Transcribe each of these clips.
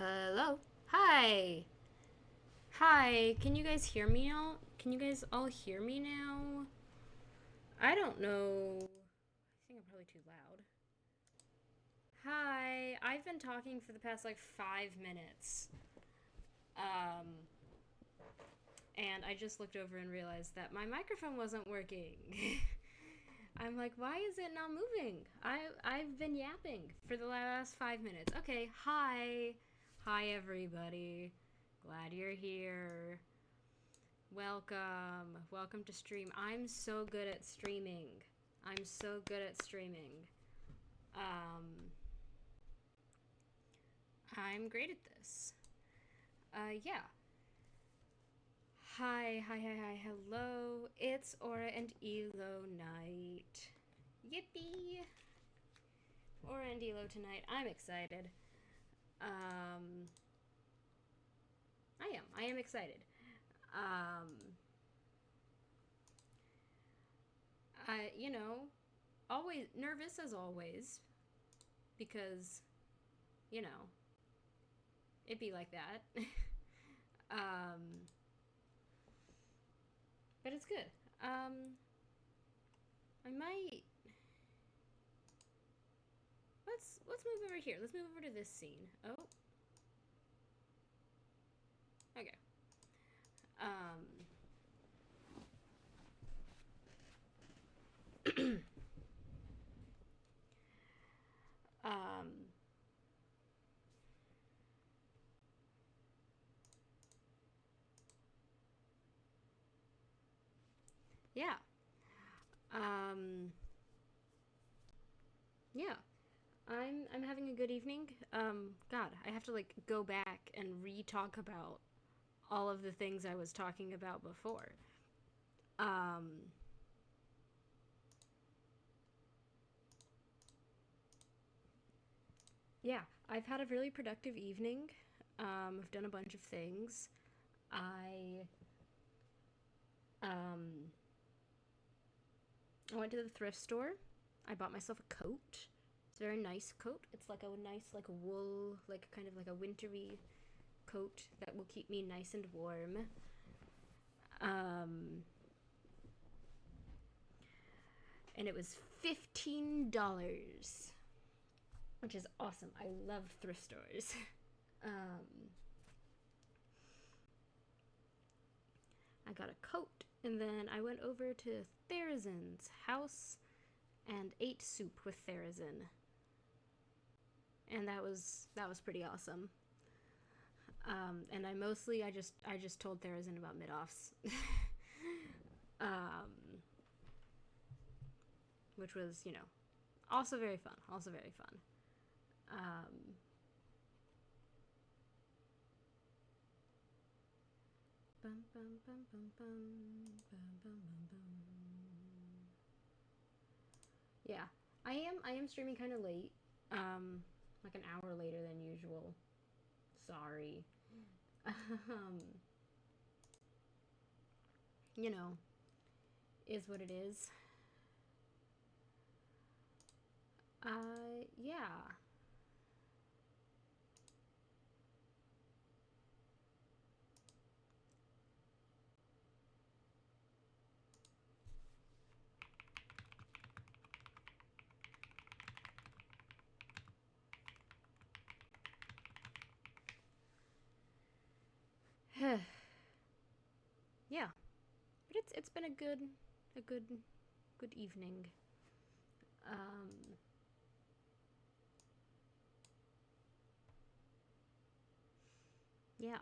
Hello. Hi. Hi. Can you guys hear me now? Can you guys all hear me now? I don't know. I think I'm probably too loud. Hi. I've been talking for the past like 5 minutes. Um, and I just looked over and realized that my microphone wasn't working. I'm like, why is it not moving? I've been yapping for the last 5 minutes. Okay, hi. Hi everybody. Glad you're here. Welcome. Welcome to stream. I'm so good at streaming. I'm so good at streaming. Um I'm great at this. Yeah. Hi, hello. It's Aura and Elo night. Yippee! Aura and Elo tonight. I'm excited. Um I am excited. Um I always nervous as always because, you know, it'd be like that. um, but it's good. Um, I might let's move over here. Let's move over to this scene. Oh, okay. Um, um, yeah. Um, yeah. I'm having a good evening. God, I have to like go back and re-talk about all of the things I was talking about before. Um, yeah, I've had a really productive evening. I've done a bunch of things. I um I went to the thrift store. I bought myself a coat. It's a very nice coat. It's like a nice like wool, like kind of like a wintry coat that will keep me nice and warm. Um and it was $15, which is awesome. I love thrift stores. um I got a coat and then I went over to Therazin's house and ate soup with Therazin. And that was pretty awesome. And I just told Therazin about mid offs, um, which was also very fun. Also very fun. Um, bum, bum, bum, bum, bum, bum, bum, bum, bum. Yeah, I am streaming kind of late, like an hour later than usual. Sorry. um, you know, is what it is. Yeah. Yeah, but it's been a good evening. Um, yeah.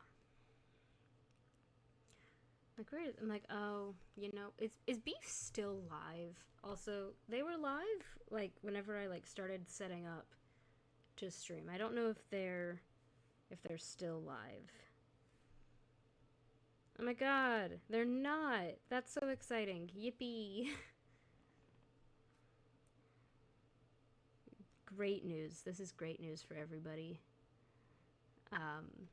Like where I'm like, oh, is beef still live? Also, they were live like whenever I like started setting up to stream. I don't know if they're still live. Oh my god, they're not. That's so exciting. Yippee. Great news. This is great news for everybody. Um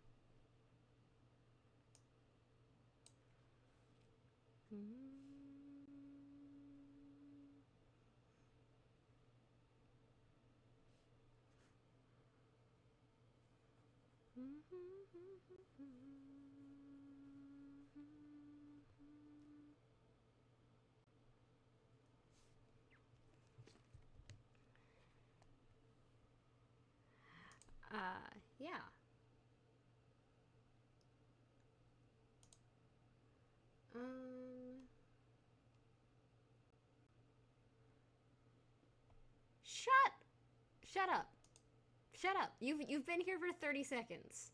Yeah. Um, shut, shut up, shut up. You've been here for 30 seconds.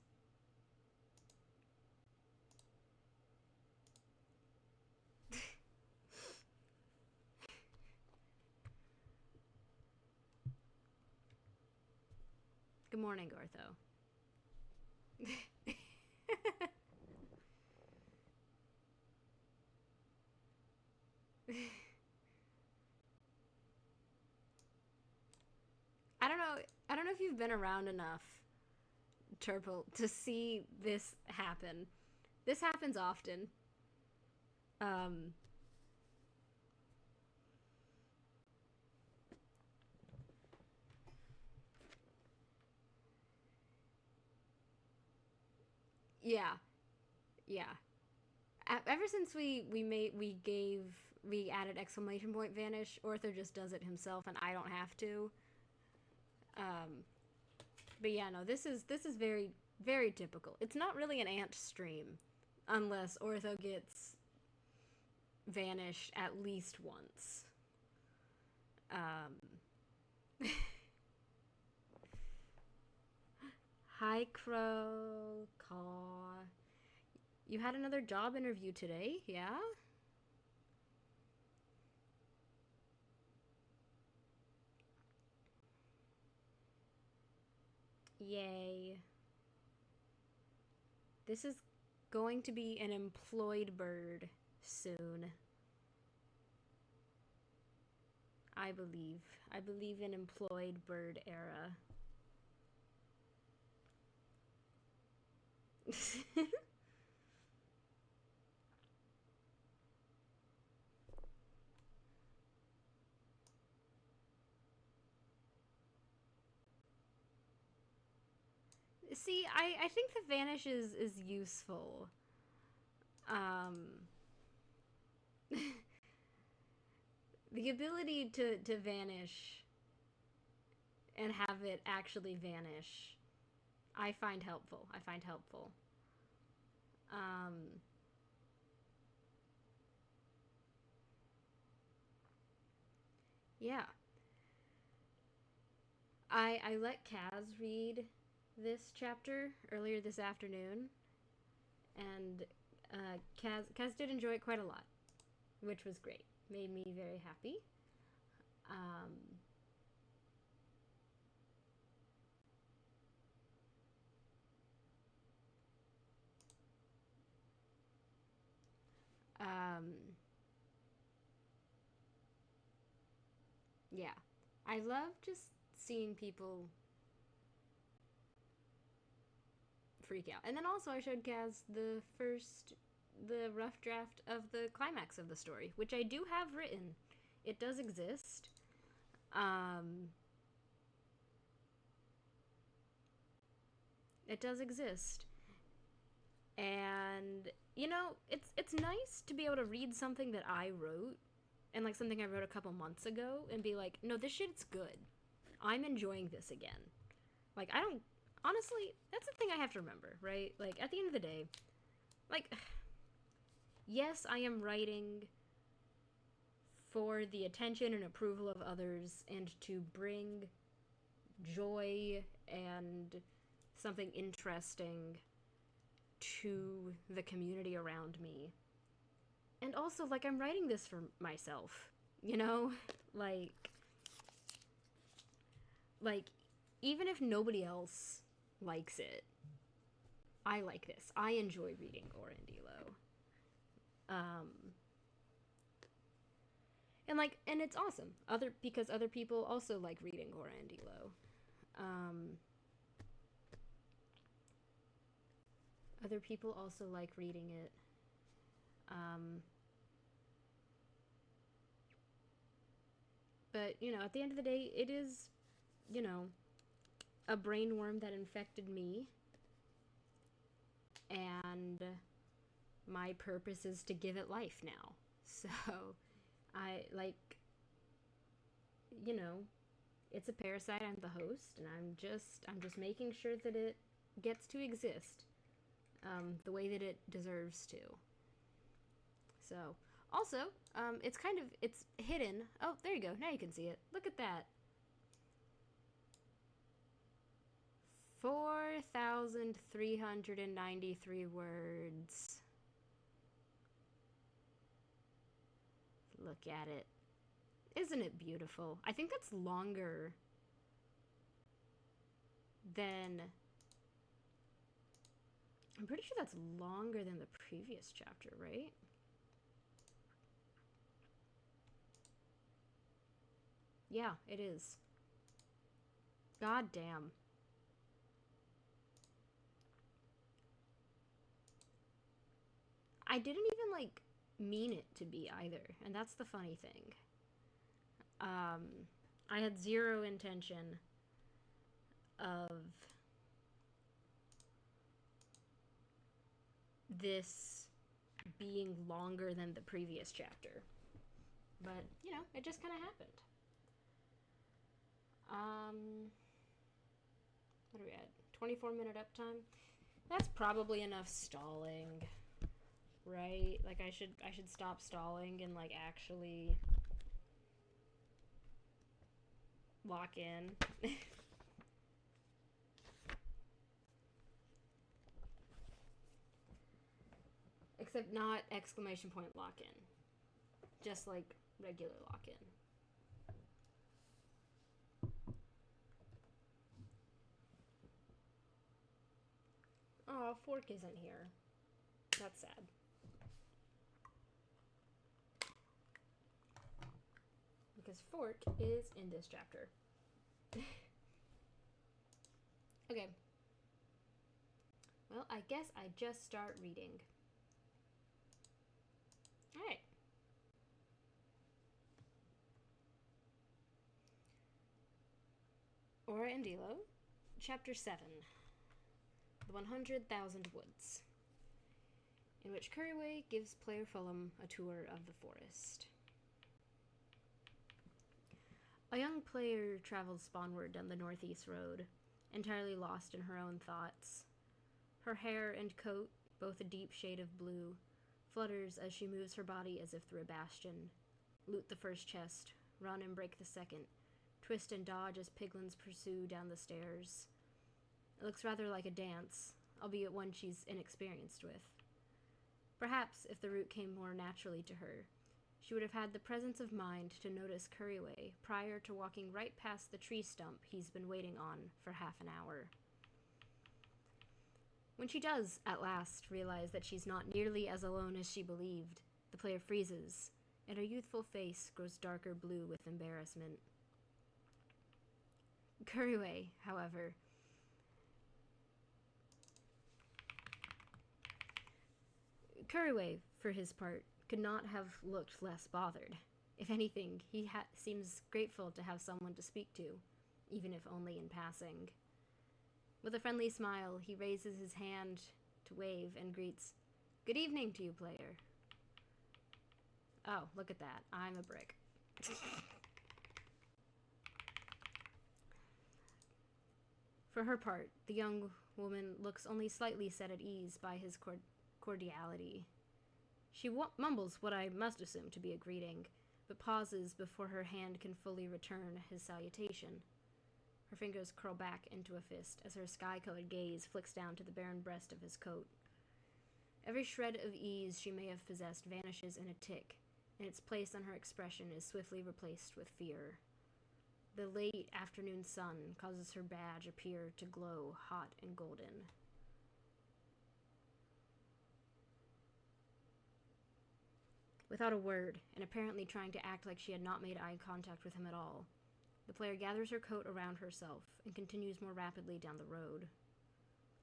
Good morning, Gortho. I don't know. I don't know if you've been around enough, Turple, to see this happen. This happens often. Um, yeah, yeah. Ever since we added exclamation point vanish, Ortho just does it himself, and I don't have to. Um, but yeah, no, this is very typical. It's not really an ant stream, unless Ortho gets vanish at least once. Um, Hi, Crow. Caw. You had another job interview today, yeah? Yay. This is going to be an employed bird soon. I believe. I believe in employed bird era. See, I think the vanish is useful. Um, the ability to vanish and have it actually vanish, I find helpful. I find helpful. Um, yeah. I let Kaz read this chapter earlier this afternoon, and Kaz did enjoy it quite a lot, which was great. Made me very happy. Um, um, yeah, I love just seeing people freak out. And then also I showed Kaz the rough draft of the climax of the story, which I do have written. It does exist. Um, it does exist. And it's nice to be able to read something that I wrote and like something I wrote a couple months ago and be like, no, this shit's good. I'm enjoying this again. Like, I don't honestly, that's the thing I have to remember, right? Like, at the end of the day, like, yes, I am writing for the attention and approval of others and to bring joy and something interesting to the community around me. And also, like, I'm writing this for myself, you know? Like, like even if nobody else likes it, I like this. I enjoy reading Orandilo. Um, and it's awesome. Because other people also like reading Orandilo. Um, other people also like reading it. Um, but at the end of the day, it is, you know, a brain worm that infected me, and my purpose is to give it life now. So I, like, you know, it's a parasite. I'm the host, and I'm just making sure that it gets to exist the way that it deserves to. So, also, it's hidden. Oh, there you go. Now you can see it. Look at that. 4,393 words. Look at it. Isn't it beautiful? I think that's longer than... I'm pretty sure that's longer than the previous chapter, right? Yeah, it is. God damn. I didn't even, like, mean it to be either, and that's the funny thing. I had zero intention of this being longer than the previous chapter. But, you know, it just kind of happened. What are we at? 24-minute uptime? That's probably enough stalling, right? Like, I should stop stalling and, like, actually lock in. Except not exclamation point lock in. Just like regular lock in. Oh, Fork isn't here. That's sad. Because Fork is in this chapter. Okay. Well, I guess I just start reading. Alright. Aura and Elo, Chapter 7. The 100,000 Woods, in which Curryway gives player Fulham a tour of the forest. A young player travels spawnward down the northeast road, entirely lost in her own thoughts. Her hair and coat, both a deep shade of blue, flutters as she moves her body as if through a bastion. Loot the first chest, run and break the second, twist and dodge as piglins pursue down the stairs. It looks rather like a dance, albeit one she's inexperienced with. Perhaps, if the route came more naturally to her, she would have had the presence of mind to notice Curryway prior to walking right past the tree stump he's been waiting on for half an hour. When she does, at last, realize that she's not nearly as alone as she believed, the player freezes, and her youthful face grows darker blue with embarrassment. Curryway, however, for his part, could not have looked less bothered. If anything, he seems grateful to have someone to speak to, even if only in passing. With a friendly smile, he raises his hand to wave and greets, "Good evening to you, player." Oh, look at that. I'm a brick. For her part, the young woman looks only slightly set at ease by his cordiality. She mumbles what I must assume to be a greeting, but pauses before her hand can fully return his salutation. Her fingers curl back into a fist as her sky-colored gaze flicks down to the barren breast of his coat. Every shred of ease she may have possessed vanishes in a tick, and its place on her expression is swiftly replaced with fear. The late afternoon sun causes her badge appear to glow hot and golden. Without a word, and apparently trying to act like she had not made eye contact with him at all, the player gathers her coat around herself and continues more rapidly down the road.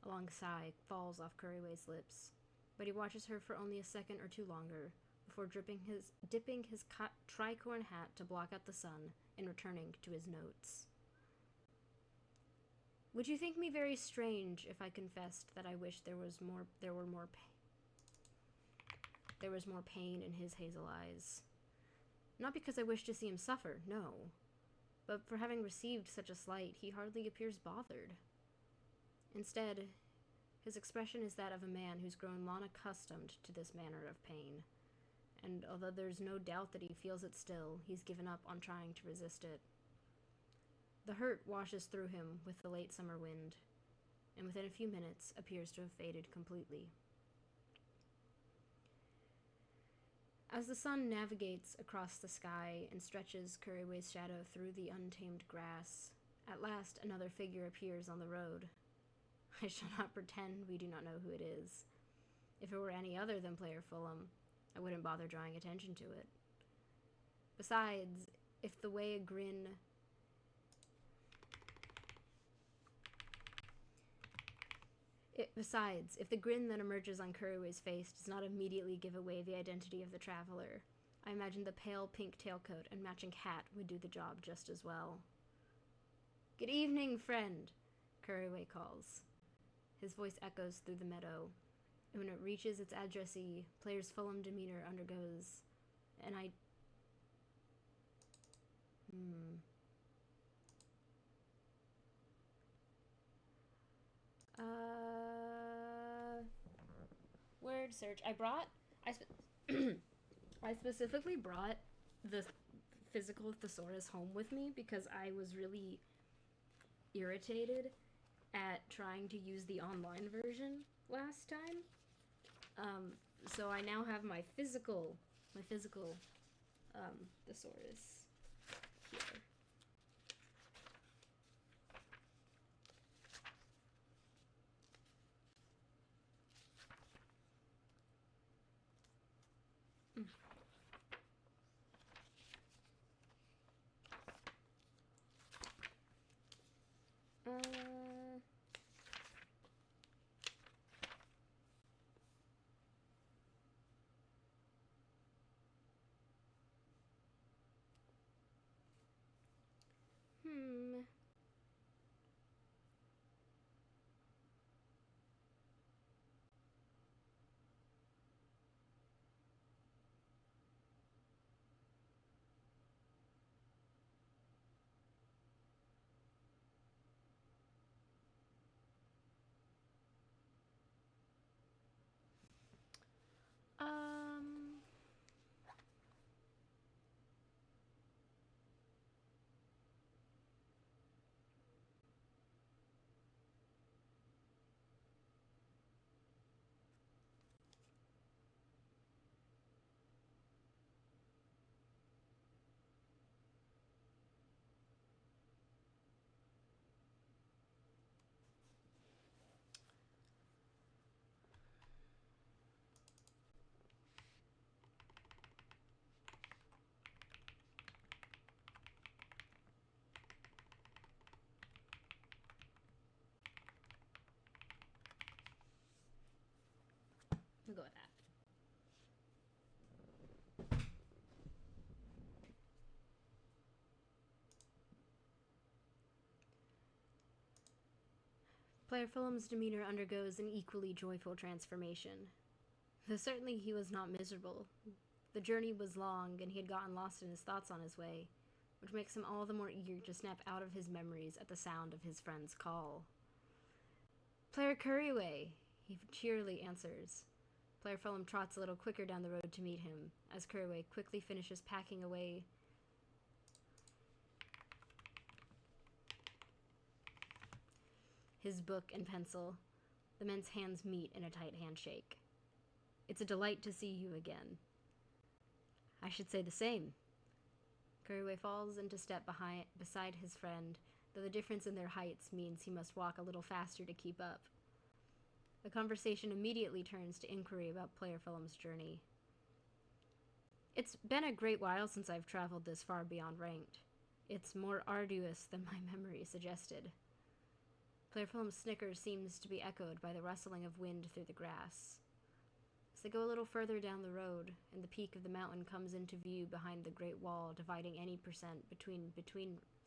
A long sigh falls off Curryway's lips, but he watches her for only a second or two longer before dipping his tricorn hat to block out the sun and returning to his notes. Would you think me very strange if I confessed that I wished there was more pain in his hazel eyes? Not because I wish to see him suffer, no. But for having received such a slight, he hardly appears bothered. Instead, his expression is that of a man who's grown long accustomed to this manner of pain. And although there's no doubt that he feels it still, he's given up on trying to resist it. The hurt washes through him with the late summer wind, and within a few minutes appears to have faded completely. As the sun navigates across the sky and stretches Kuriwe's shadow through the untamed grass, at last another figure appears on the road. I shall not pretend we do not know who it is. If it were any other than Player Fulham, I wouldn't bother drawing attention to it. Besides, if the grin that emerges on Kuriwe's face does not immediately give away the identity of the traveler, I imagine the pale pink tailcoat and matching hat would do the job just as well. "Good evening, friend," Kuriwe calls. His voice echoes through the meadow, and when it reaches its addressee, Player's Fulham demeanor undergoes word search. I specifically brought the physical thesaurus home with me because I was really irritated at trying to use the online version last time. So I now have my physical thesaurus here. We'll go with that. Player Fulham's demeanor undergoes an equally joyful transformation. Though certainly he was not miserable. The journey was long, and he had gotten lost in his thoughts on his way, which makes him all the more eager to snap out of his memories at the sound of his friend's call. "Player Kuriwe," he cheerily answers. Player Fulham trots a little quicker down the road to meet him, as Kuriwe quickly finishes packing away his book and pencil. The men's hands meet in a tight handshake. "It's a delight to see you again." "I should say the same." Kuriwe falls into step beside his friend, though the difference in their heights means he must walk a little faster to keep up. The conversation immediately turns to inquiry about Player Fulham's journey. "It's been a great while since I've traveled this far beyond Ranked. It's more arduous than my memory suggested." Player Fulham's snicker seems to be echoed by the rustling of wind through the grass. As they go a little further down the road, and the peak of the mountain comes into view behind the great wall dividing any percent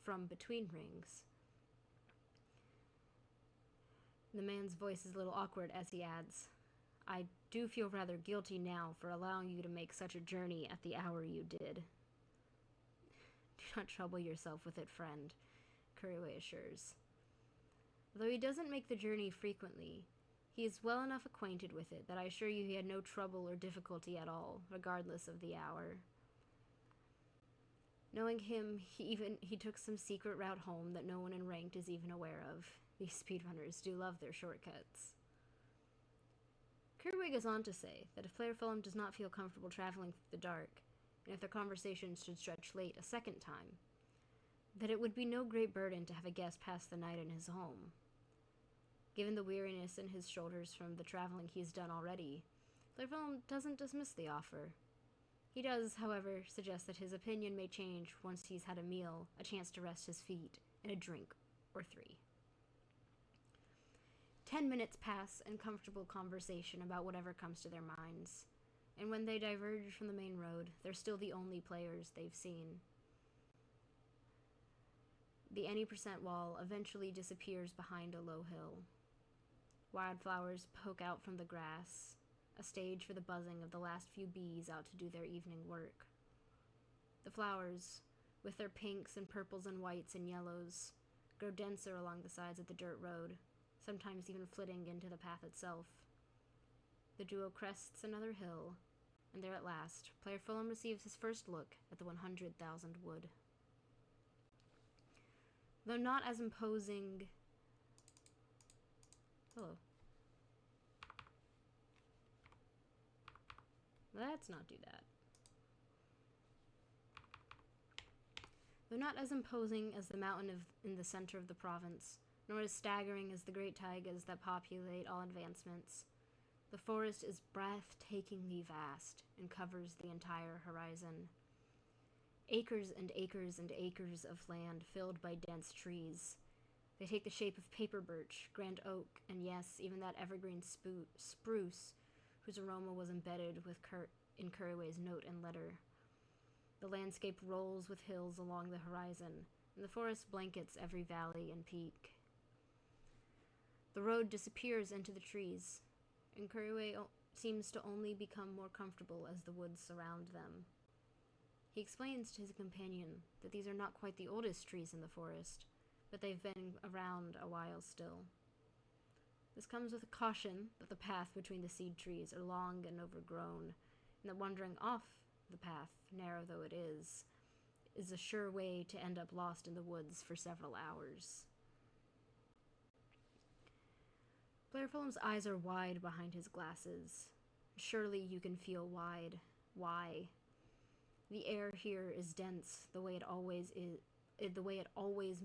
from between rings, The man's voice is a little awkward as he adds, I do feel rather guilty now for allowing you to make such a journey at the hour you did. Do not trouble yourself with it, friend, Kuriwe assures. Though he doesn't make the journey frequently, he is well enough acquainted with it that I assure you he had no trouble or difficulty at all, regardless of the hour. Knowing him, he took some secret route home that no one in Ranked is even aware of. These speedrunners do love their shortcuts. Kuriwe goes on to say that if Player Fulham does not feel comfortable traveling through the dark, and if their conversation should stretch late a second time, that it would be no great burden to have a guest pass the night in his home. Given the weariness in his shoulders from the traveling he's done already, Player Fulham doesn't dismiss the offer. He does, however, suggest that his opinion may change once he's had a meal, a chance to rest his feet, and a drink or 3. 10 minutes pass in comfortable conversation about whatever comes to their minds, and when they diverge from the main road, they're still the only players they've seen. The any % wall eventually disappears behind a low hill. Wildflowers poke out from the grass, a stage for the buzzing of the last few bees out to do their evening work. The flowers, with their pinks and purples and whites and yellows, grow denser along the sides of the dirt road, sometimes even flitting into the path itself. The duo crests another hill, and there at last, Player Fulham receives his first look at the 100,000 wood. Though not as imposing... Hello. Let's not do that. Though not as imposing as the mountain in the center of the province, nor as staggering as the great taigas that populate all advancements, the forest is breathtakingly vast and covers the entire horizon. Acres and acres and acres of land filled by dense trees. They take the shape of paper birch, grand oak, and yes, even that evergreen spruce, whose aroma was embedded in Kuriwe's note and letter. The landscape rolls with hills along the horizon, and the forest blankets every valley and peak. The road disappears into the trees, and Kuriwe seems to only become more comfortable as the woods surround them. He explains to his companion that these are not quite the oldest trees in the forest, but they've been around a while still. This comes with a caution that the path between the seed trees are long and overgrown, and that wandering off the path, narrow though it is a sure way to end up lost in the woods for several hours. Player Fulham's eyes are wide behind his glasses. Surely you can feel wide. Why? The air here is dense, the way it always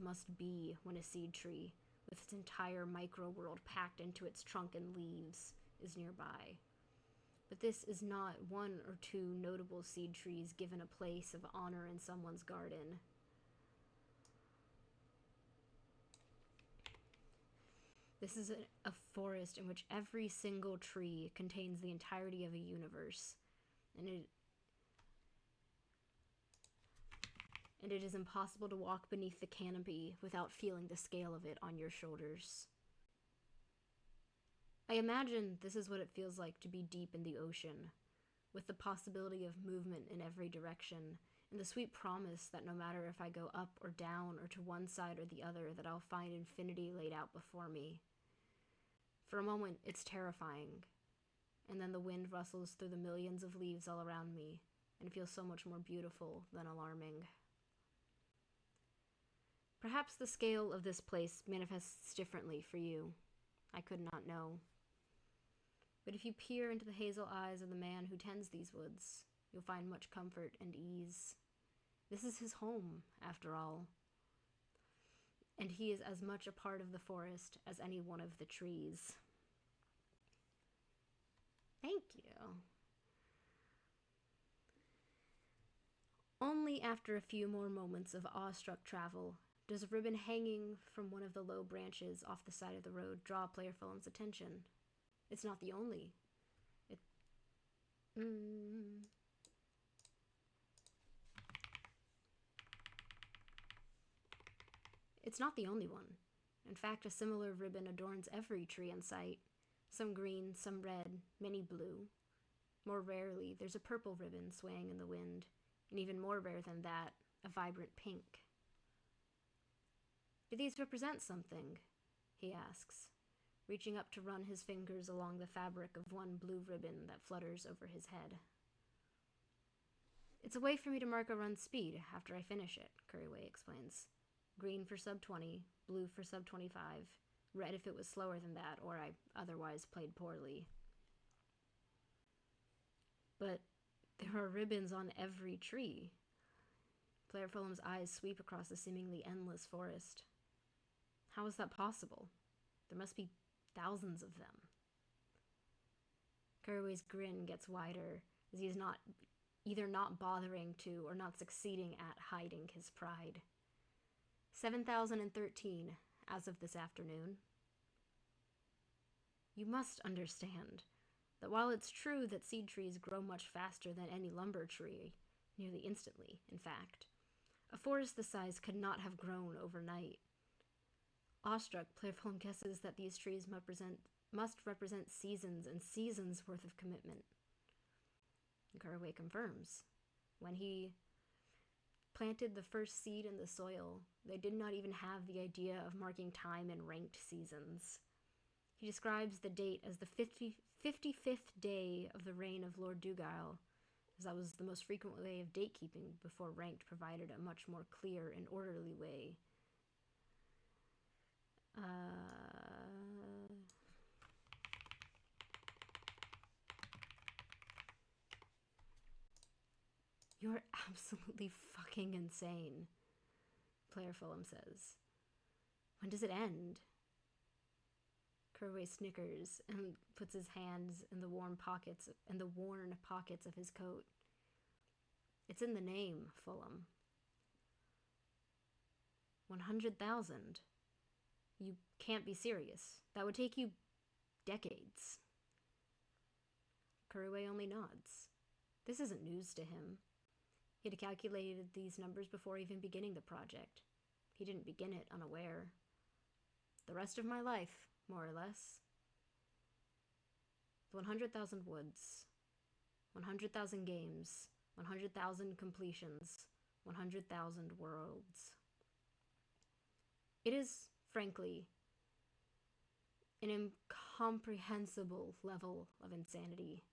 must be when a seed tree, with its entire micro-world packed into its trunk and leaves, is nearby. But this is not 1 or 2 notable seed trees given a place of honor in someone's garden. This is a forest in which every single tree contains the entirety of a universe, and it is impossible to walk beneath the canopy without feeling the scale of it on your shoulders. I imagine this is what it feels like to be deep in the ocean, with the possibility of movement in every direction, and the sweet promise that no matter if I go up or down or to one side or the other, that I'll find infinity laid out before me. For a moment, it's terrifying, and then the wind rustles through the millions of leaves all around me, and feels so much more beautiful than alarming. Perhaps the scale of this place manifests differently for you. I could not know. But if you peer into the hazel eyes of the man who tends these woods, you'll find much comfort and ease. This is his home, after all. And he is as much a part of the forest as any one of the trees. Thank you. Only after a few more moments of awestruck travel does a ribbon hanging from one of the low branches off the side of the road draw Player Fulham's attention. It's not the only. It's not the only one, In fact, a similar ribbon adorns every tree in sight. Some green, some red, many blue. More rarely, there's a purple ribbon swaying in the wind, and even more rare than that, a vibrant pink. Do these represent something? He asks, reaching up to run his fingers along the fabric of one blue ribbon that flutters over his head. It's a way for me to mark a run speed after I finish it, Curryway explains. Green for sub 20, blue for sub 25, red if it was slower than that or I otherwise played poorly. But there are ribbons on every tree. Player Fulham's eyes sweep across the seemingly endless forest. How is that possible? There must be thousands of them. Curryway's grin gets wider as he is either not bothering to or not succeeding at hiding his pride. 7,013 as of this afternoon. You must understand that while it's true that seed trees grow much faster than any lumber tree, nearly instantly, in fact, a forest this size could not have grown overnight. Awestruck, Player Fulham guesses that these trees must represent seasons and seasons worth of commitment. Garway confirms. When he planted the first seed in the soil, they did not even have the idea of marking time in ranked seasons. He describes the date as the 55th day of the reign of Lord Dugile, as that was the most frequent way of date keeping before ranked provided a much more clear and orderly way. You're absolutely fucking insane, Player Fulham says. When does it end? Curway snickers and puts his hands in the worn pockets of his coat. It's in the name, Fulham. 100,000. You can't be serious. That would take you decades. Curway only nods. This isn't news to him. He had calculated these numbers before even beginning the project. He didn't begin it unaware. The rest of my life, more or less. 100,000 woods, 100,000 games, 100,000 completions, 100,000 worlds. It is, frankly, an incomprehensible level of insanity.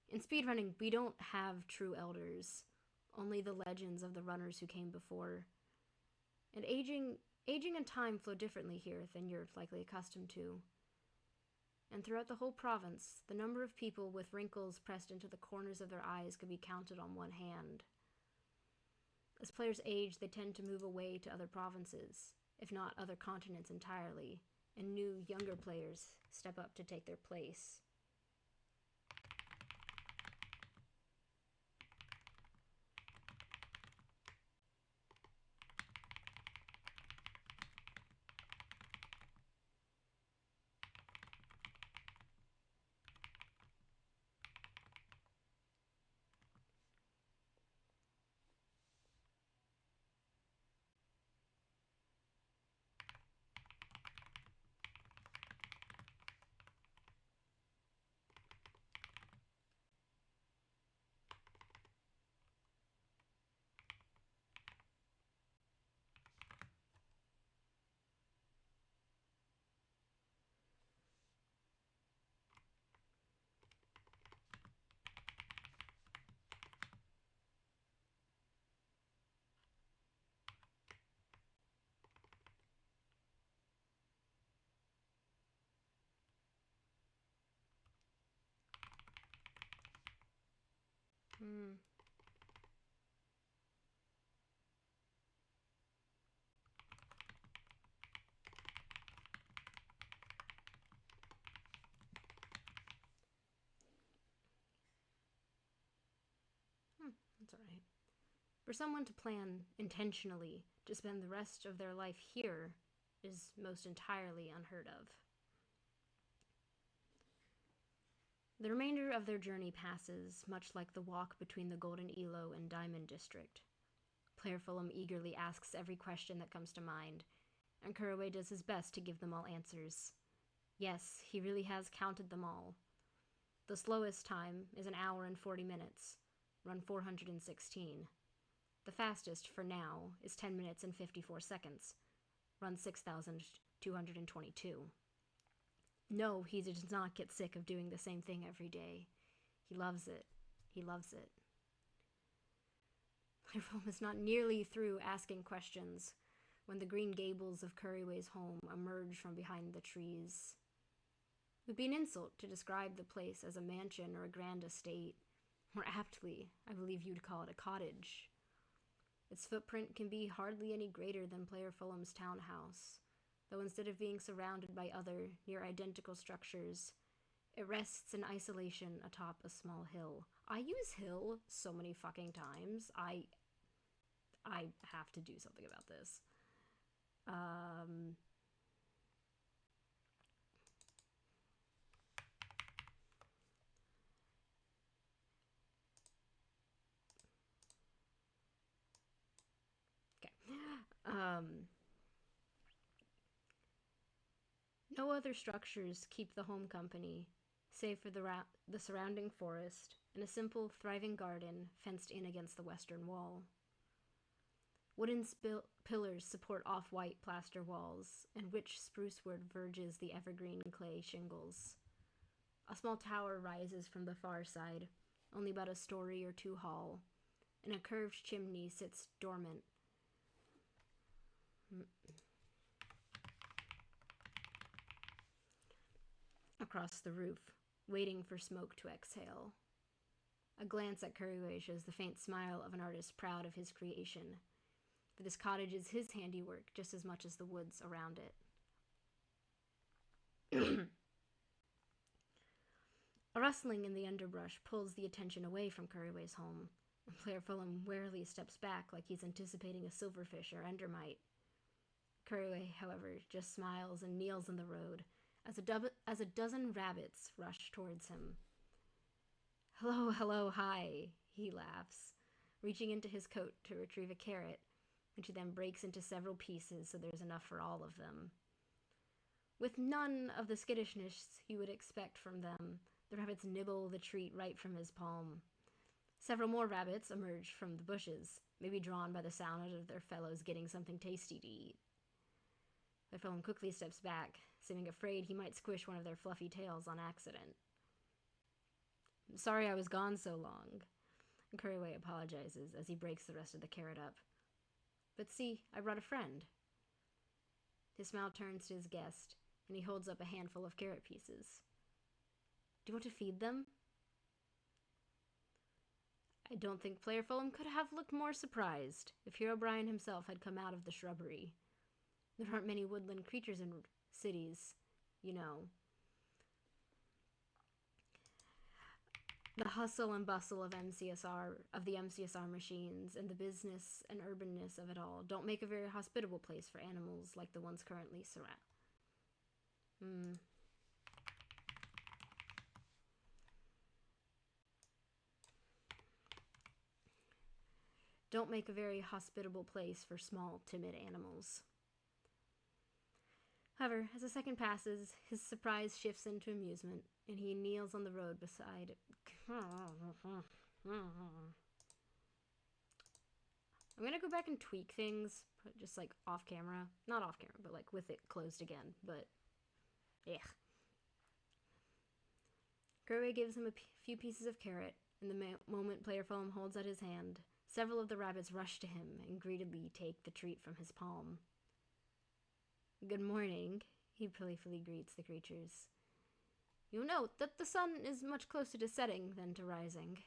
In speedrunning, we don't have true elders, only the legends of the runners who came before. And aging and time flow differently here than you're likely accustomed to. And throughout the whole province, the number of people with wrinkles pressed into the corners of their eyes could be counted on one hand. As players age, they tend to move away to other provinces, if not other continents entirely, and new, younger players step up to take their place. That's all right. For someone to plan intentionally to spend the rest of their life here is most entirely unheard of. The remainder of their journey passes much like the walk between the Golden Elo and Diamond District. Player Fulham eagerly asks every question that comes to mind, and Kuraway does his best to give them all answers. Yes, he really has counted them all. The slowest time is an hour and 40 minutes, run 416. The fastest, for now, is 10 minutes and 54 seconds, run 6,222. No, he does not get sick of doing the same thing every day. He loves it. He loves it. Clearfoam is not nearly through asking questions when the green gables of Kuraway's home emerge from behind the trees. It would be an insult to describe the place as a mansion or a grand estate. More aptly, I believe you'd call it a cottage. Its footprint can be hardly any greater than Player Fulham's townhouse, though instead of being surrounded by other, near-identical structures, it rests in isolation atop a small hill. I use hill so many fucking times. I have to do something about this. No other structures keep the home company, save for the surrounding forest and a simple, thriving garden fenced in against the western wall. Wooden pillars support off-white plaster walls, and rich spruce wood verges the evergreen clay shingles. A small tower rises from the far side, only about a story or two tall, and a curved chimney sits dormant. Across the roof, waiting for smoke to exhale. A glance at Kuraway shows the faint smile of an artist proud of his creation. For this cottage is his handiwork just as much as the woods around it. A rustling in the underbrush pulls the attention away from Kuraway's home. Player Fulham warily steps back like he's anticipating a silverfish or endermite. Kuraway, however, just smiles and kneels in the road as a dozen rabbits rush towards him. Hello, hello, hi, he laughs, reaching into his coat to retrieve a carrot, which he then breaks into several pieces so there's enough for all of them. With none of the skittishness you would expect from them, the rabbits nibble the treat right from his palm. Several more rabbits emerge from the bushes, maybe drawn by the sound of their fellows getting something tasty to eat. The fellow quickly steps back, seeming afraid he might squish one of their fluffy tails on accident. I'm sorry I was gone so long. Kuraway apologizes as he breaks the rest of the carrot up. But see, I brought a friend. His smile turns to his guest, and he holds up a handful of carrot pieces. Do you want to feed them? I don't think Player Fulham could have looked more surprised if Herobrine himself had come out of the shrubbery. There aren't many woodland creatures in cities, you know. The hustle and bustle of the MCSR machines, and the business and urbanness of it all don't make a very hospitable place for animals like the ones currently Don't make a very hospitable place for small, timid animals. However, as a second passes, his surprise shifts into amusement, and he kneels on the road beside it. I'm gonna go back and tweak things, just like off camera. Not off camera, but like with it closed again, but yeah. Kuraway gives him a few pieces of carrot, and the moment Player Fulham holds out his hand, several of the rabbits rush to him and greedily take the treat from his palm. Good morning, he playfully greets the creatures. You'll note that the sun is much closer to setting than to rising.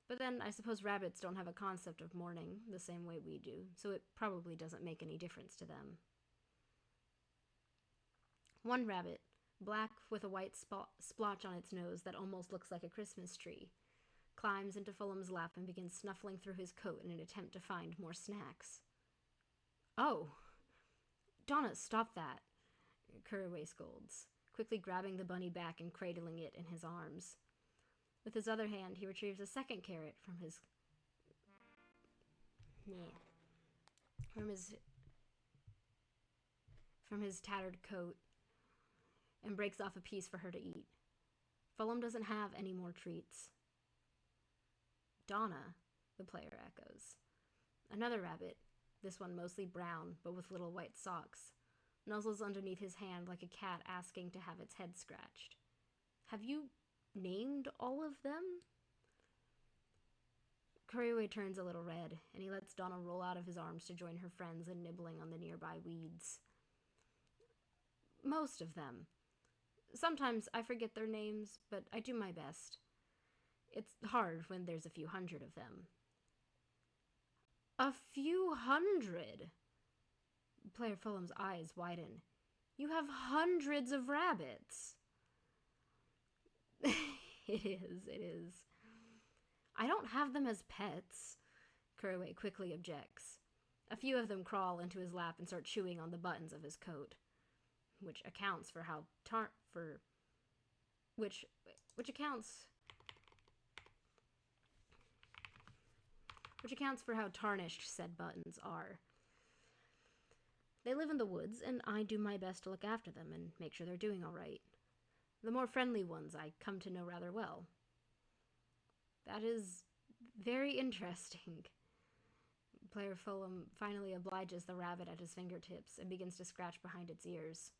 But then I suppose rabbits don't have a concept of morning the same way we do, so it probably doesn't make any difference to them. One rabbit, black with a white splotch on its nose that almost looks like a Christmas tree, climbs into Fulham's lap and begins snuffling through his coat in an attempt to find more snacks. Oh! Donna, stop that! Kuraway scolds, quickly grabbing the bunny back and cradling it in his arms. With his other hand, he retrieves a second carrot from his from his tattered coat and breaks off a piece for her to eat. Fulham doesn't have any more treats. Donna, the player echoes. Another rabbit, this one mostly brown, but with little white socks, nuzzles underneath his hand like a cat asking to have its head scratched. Have you named all of them? Kuriwe turns a little red, and he lets Donna roll out of his arms to join her friends in nibbling on the nearby weeds. Most of them. Sometimes I forget their names, but I do my best. It's hard when there's a few hundred of them. A few hundred? Player Fulham's eyes widen. You have hundreds of rabbits. It is. I don't have them as pets, Kuriwe quickly objects. A few of them crawl into his lap and start chewing on the buttons of his coat, which accounts for how tarnished said buttons are. They live in the woods, and I do my best to look after them and make sure they're doing all right. The more friendly ones I come to know rather well. That is very interesting. Player Fulham finally obliges the rabbit at his fingertips and begins to scratch behind its ears.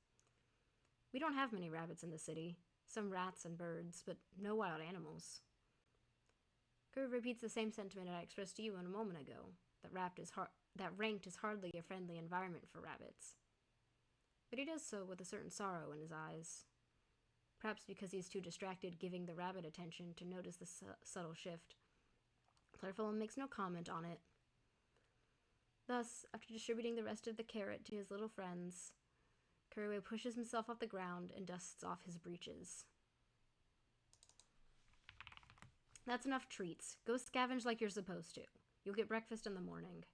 We don't have many rabbits in the city. Some rats and birds, but no wild animals. Curve repeats the same sentiment I expressed to you a moment ago, that ranked is hardly a friendly environment for rabbits. But he does so with a certain sorrow in his eyes. Perhaps because he's too distracted giving the rabbit attention to notice the subtle shift. Player Fulham makes no comment on it. Thus, after distributing the rest of the carrot to his little friends, Kuriwe pushes himself off the ground and dusts off his breeches. That's enough treats. Go scavenge like you're supposed to. You'll get breakfast in the morning.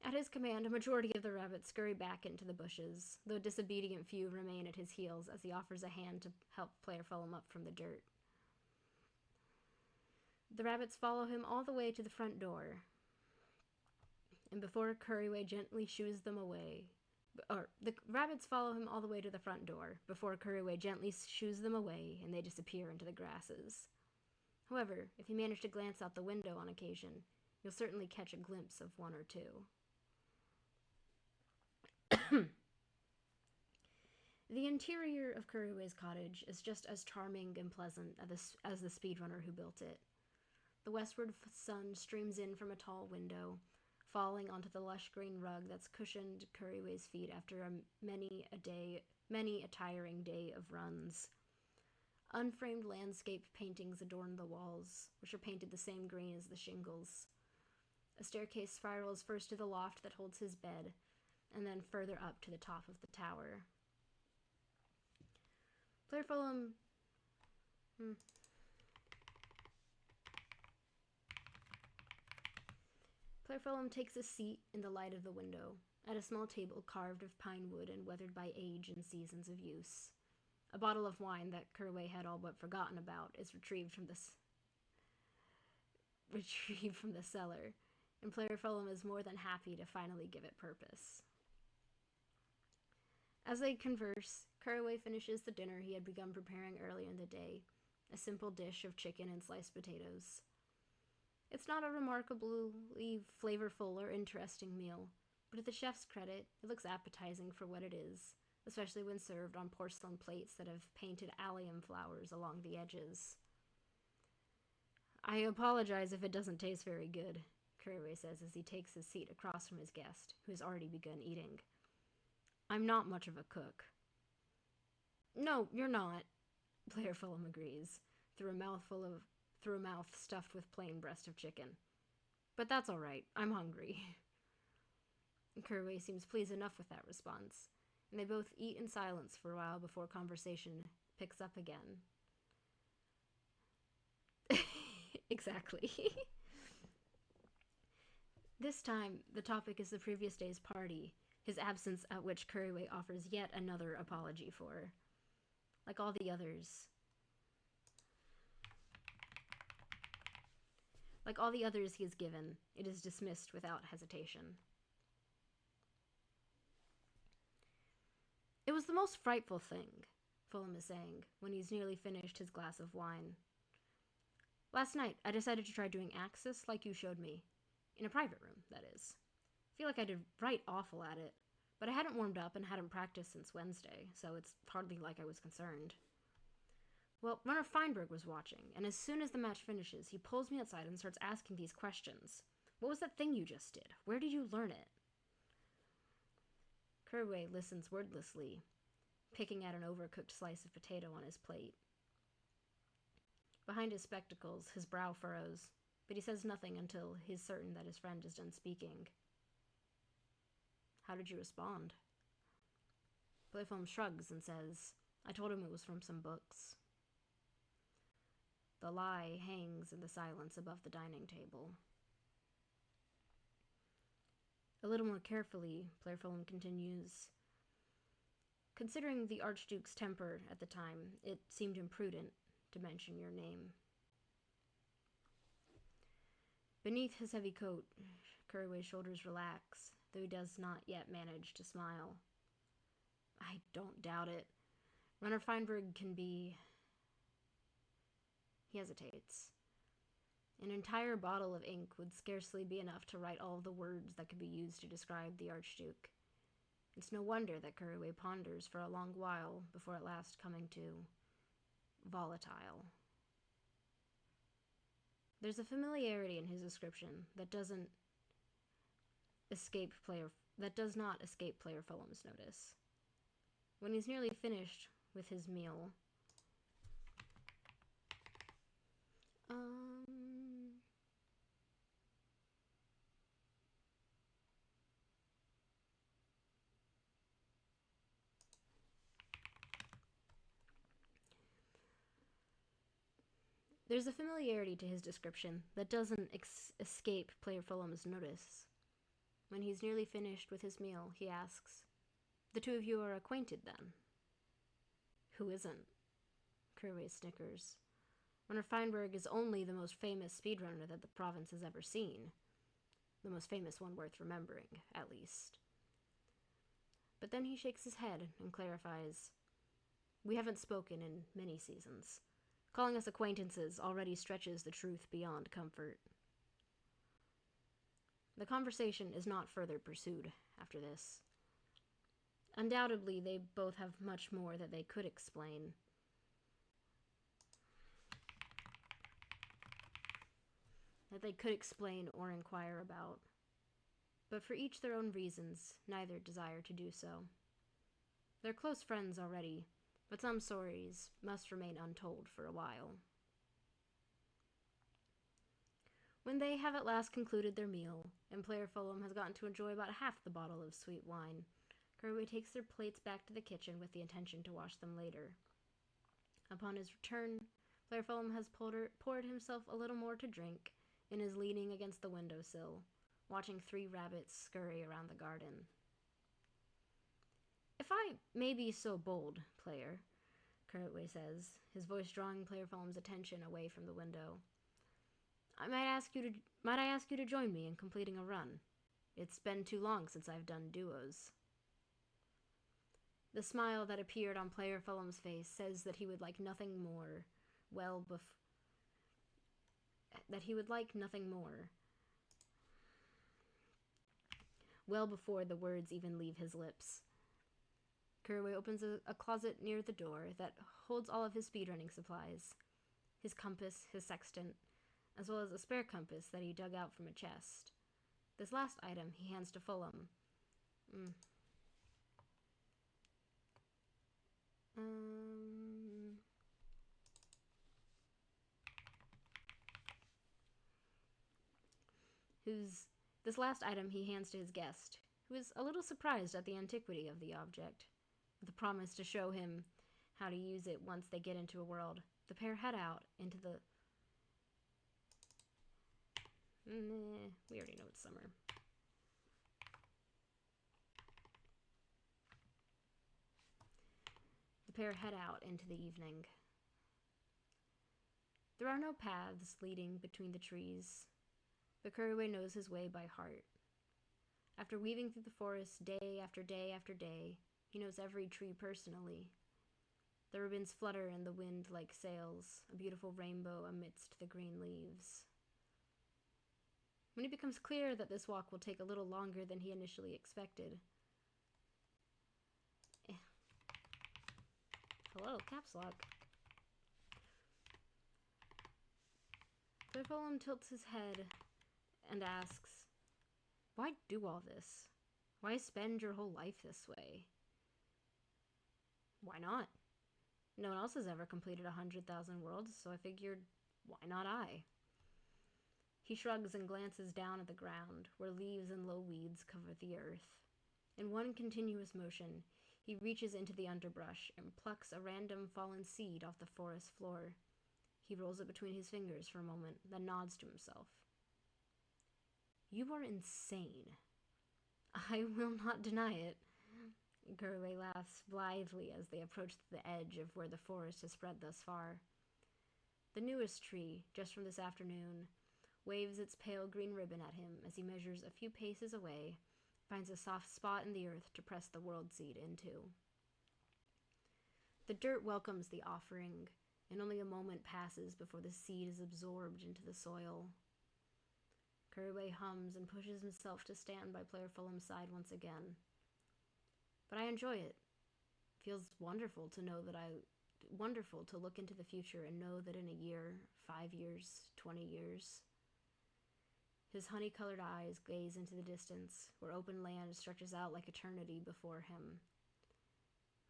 At his command, a majority of the rabbits scurry back into the bushes, though a disobedient few remain at his heels as he offers a hand to help Player Fulham up from the dirt. The rabbits follow him all the way to the front door, and before Kuriwe gently shoos them away, the rabbits follow him all the way to the front door, before Kuriwe gently shoos them away and they disappear into the grasses. However, if you manage to glance out the window on occasion, you'll certainly catch a glimpse of one or two. The interior of Kuriwe's cottage is just as charming and pleasant as the speedrunner who built it. The westward sun streams in from a tall window, falling onto the lush green rug that's cushioned Kuriwe's feet after many a tiring day of runs. Unframed landscape paintings adorn the walls, which are painted the same green as the shingles. A staircase spirals first to the loft that holds his bed, and then further up to the top of the tower. Player Fulham takes a seat in the light of the window, at a small table carved of pine wood and weathered by age and seasons of use. A bottle of wine that Kuriwe had all but forgotten about is retrieved from the cellar, and Player Fulham is more than happy to finally give it purpose. As they converse, Kuriwe finishes the dinner he had begun preparing earlier in the day, a simple dish of chicken and sliced potatoes. It's not a remarkably flavorful or interesting meal, but to the chef's credit, it looks appetizing for what it is, especially when served on porcelain plates that have painted allium flowers along the edges. I apologize if it doesn't taste very good, Kuriwe says as he takes his seat across from his guest, who has already begun eating. I'm not much of a cook. No, you're not, Player Fulham agrees, through a mouth stuffed with plain breast of chicken. But that's all right. I'm hungry. Kuriwe seems pleased enough with that response, and they both eat in silence for a while before conversation picks up again. Exactly. This time, the topic is the previous day's party, his absence at which Kuriwe offers yet another apology for. Like all the others, he has given, it is dismissed without hesitation. It was the most frightful thing, Fulham is saying, when he's nearly finished his glass of wine. Last night, I decided to try doing Axis like you showed me. In a private room, that is. I feel like I did right awful at it, but I hadn't warmed up and hadn't practiced since Wednesday, so it's hardly like I was concerned. Well, Runner Feinberg was watching, and as soon as the match finishes, he pulls me outside and starts asking these questions. What was that thing you just did? Where did you learn it? Kerway listens wordlessly, picking at an overcooked slice of potato on his plate. Behind his spectacles, his brow furrows, but he says nothing until he's certain that his friend is done speaking. How did you respond? Playfoam shrugs and says, I told him it was from some books. The lie hangs in the silence above the dining table. A little more carefully, Playfoam continues. Considering the Archduke's temper at the time, it seemed imprudent to mention your name. Beneath his heavy coat, Kerway's shoulders relax, though he does not yet manage to smile. I don't doubt it. Runner Feinberg can be... He hesitates. An entire bottle of ink would scarcely be enough to write all the words that could be used to describe the Archduke. It's no wonder that Kerway ponders for a long while before at last coming to volatile. There's a familiarity in his description that does not escape player Fulham's notice. When he's nearly finished with his meal, there's a familiarity to his description that doesn't escape player Fulham's notice. When he's nearly finished with his meal, he asks, The two of you are acquainted, then? Who isn't? Kerway snickers. Runner Feinberg is only the most famous speedrunner that the province has ever seen. The most famous one worth remembering, at least. But then he shakes his head and clarifies, We haven't spoken in many seasons. Calling us acquaintances already stretches the truth beyond comfort. The conversation is not further pursued after this. Undoubtedly, they both have much more that they could explain. Or inquire about. But for each their own reasons, neither desire to do so. They're close friends already, but some stories must remain untold for a while. When they have at last concluded their meal, and player Fulham has gotten to enjoy about half the bottle of sweet wine, Kerway takes their plates back to the kitchen with the intention to wash them later. Upon his return, player Fulham has poured himself a little more to drink and is leaning against the windowsill, watching 3 rabbits scurry around the garden. If I may be so bold, player, Kerway says, his voice drawing player Fulham's attention away from the window. I might I ask you to join me in completing a run? It's been too long since I've done duos. The smile that appeared on player Fulham's face says that he would like nothing more, well before the words even leave his lips. Kerway opens a closet near the door that holds all of his speedrunning supplies. His compass, his sextant, as well as a spare compass that he dug out from a chest. This last item he hands to Fulham. This last item he hands to his guest, who is a little surprised at the antiquity of the object. With a promise to show him how to use it once they get into a world, the pair head out into the... we already know it's summer. The pair head out into the evening. There are no paths leading between the trees, but Kerway knows his way by heart. After weaving through the forest day after day after day, He knows every tree personally. The ribbons flutter in the wind like sails, a beautiful rainbow amidst the green leaves. When it becomes clear that this walk will take a little longer than he initially expected. Hello, caps lock. Playful tilts his head and asks, "Why do all this? Why spend your whole life this way?" "Why not? No one else has ever completed 100,000 worlds, so I figured, why not I?" He shrugs and glances down at the ground, where leaves and low weeds cover the earth. In one continuous motion, he reaches into the underbrush and plucks a random fallen seed off the forest floor. He rolls it between his fingers for a moment, then nods to himself. "You are insane." "I will not deny it." Gurway laughs blithely as they approach the edge of where the forest has spread thus far. The newest tree, just from this afternoon, waves its pale green ribbon at him as he measures a few paces away, finds a soft spot in the earth to press the world seed into. The dirt welcomes the offering, and only a moment passes before the seed is absorbed into the soil. Gurway hums and pushes himself to stand by Player Fulham's side once again. But I enjoy it. It feels wonderful to know that wonderful to look into the future and know that in a year, 5 years, 20 years, his honey-colored eyes gaze into the distance, where open land stretches out like eternity before him.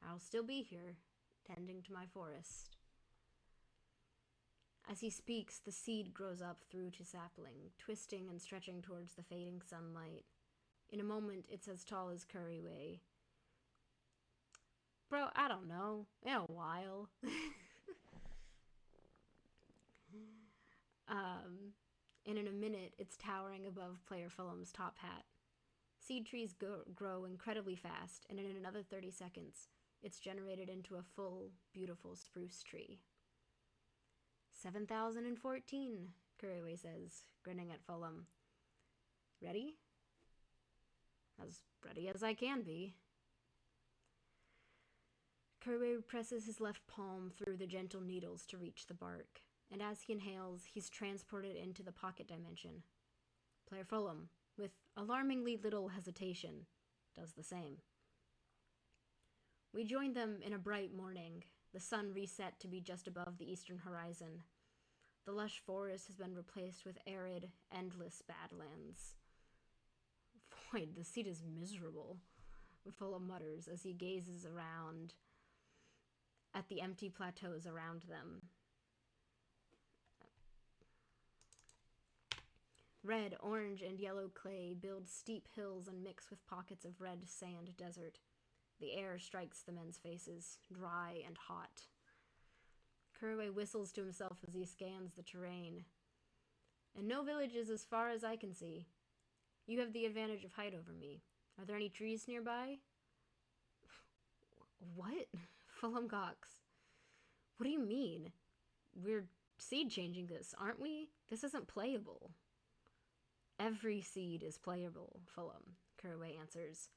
I'll still be here, tending to my forest. As he speaks, the seed grows up through to sapling, twisting and stretching towards the fading sunlight. In a moment, it's as tall as Curryway. Bro, I don't know. In a while. And in a minute, it's towering above Player Fulham's top hat. Seed trees grow incredibly fast, and in another 30 seconds, it's generated into a full, beautiful spruce tree. 7,014, Curryway says, grinning at Fulham. "Ready?" "As ready as I can be." Curryway presses his left palm through the gentle needles to reach the bark, and as he inhales, he's transported into the pocket dimension. Player Fulham, with alarmingly little hesitation, does the same. We join them in a bright morning, the sun reset to be just above the eastern horizon. The lush forest has been replaced with arid, endless badlands. "Void, the seat is miserable," Fulham mutters as he gazes around at the empty plateaus around them. Red, orange, and yellow clay build steep hills and mix with pockets of red sand desert. The air strikes the men's faces, dry and hot. Curryway whistles to himself as he scans the terrain. "And no villages as far as I can see. You have the advantage of height over me. Are there any trees nearby?" "What?" Fulham gawks. "What do you mean? We're seed changing this, aren't we? This isn't playable." "Every seed is playable, Fulham," Curryway answers,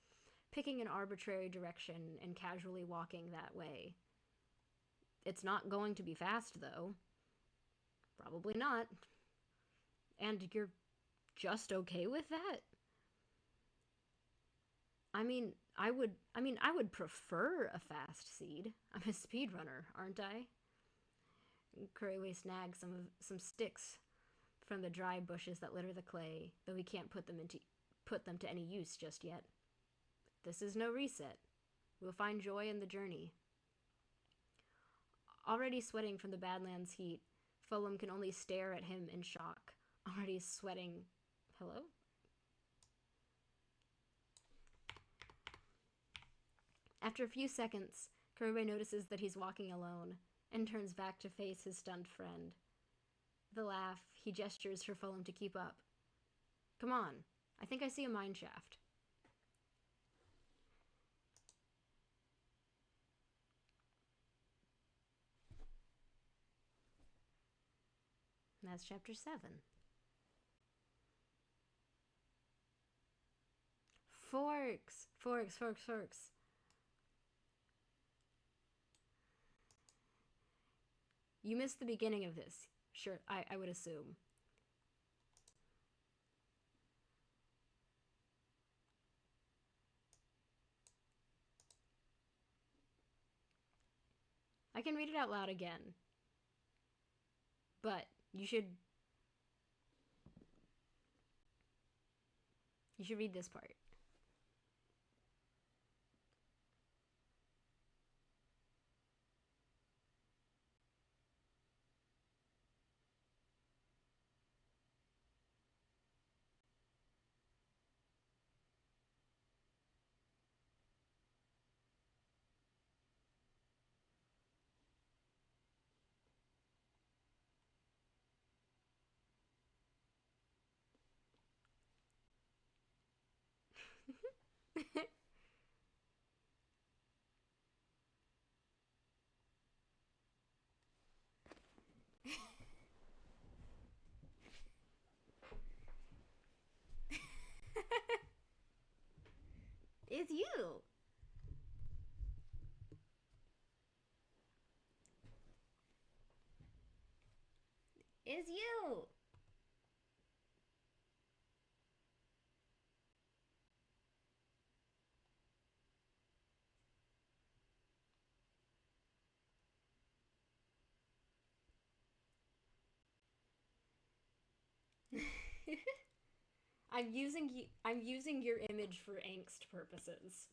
picking an arbitrary direction and casually walking that way. "It's not going to be fast, though." "Probably not." "And you're just okay with that?" I would prefer a fast seed. I'm a speedrunner, aren't I?" Curryway snags some sticks from the dry bushes that litter the clay, though he can't put them to any use just yet. This is no reset. We'll find joy in the journey. Already sweating from the Badlands heat, Fulham can only stare at him in shock. Already sweating. Hello? After a few seconds, Curryway notices that he's walking alone and turns back to face his stunned friend. With a laugh, he gestures for Fulham to keep up. "Come on, I think I see a mine shaft." And that's chapter 7. Forks! Forks, forks, forks. You missed the beginning of this. Sure, I would assume. I can read it out loud again. But you should read this part. It's you. It's you. I'm using your image for angst purposes.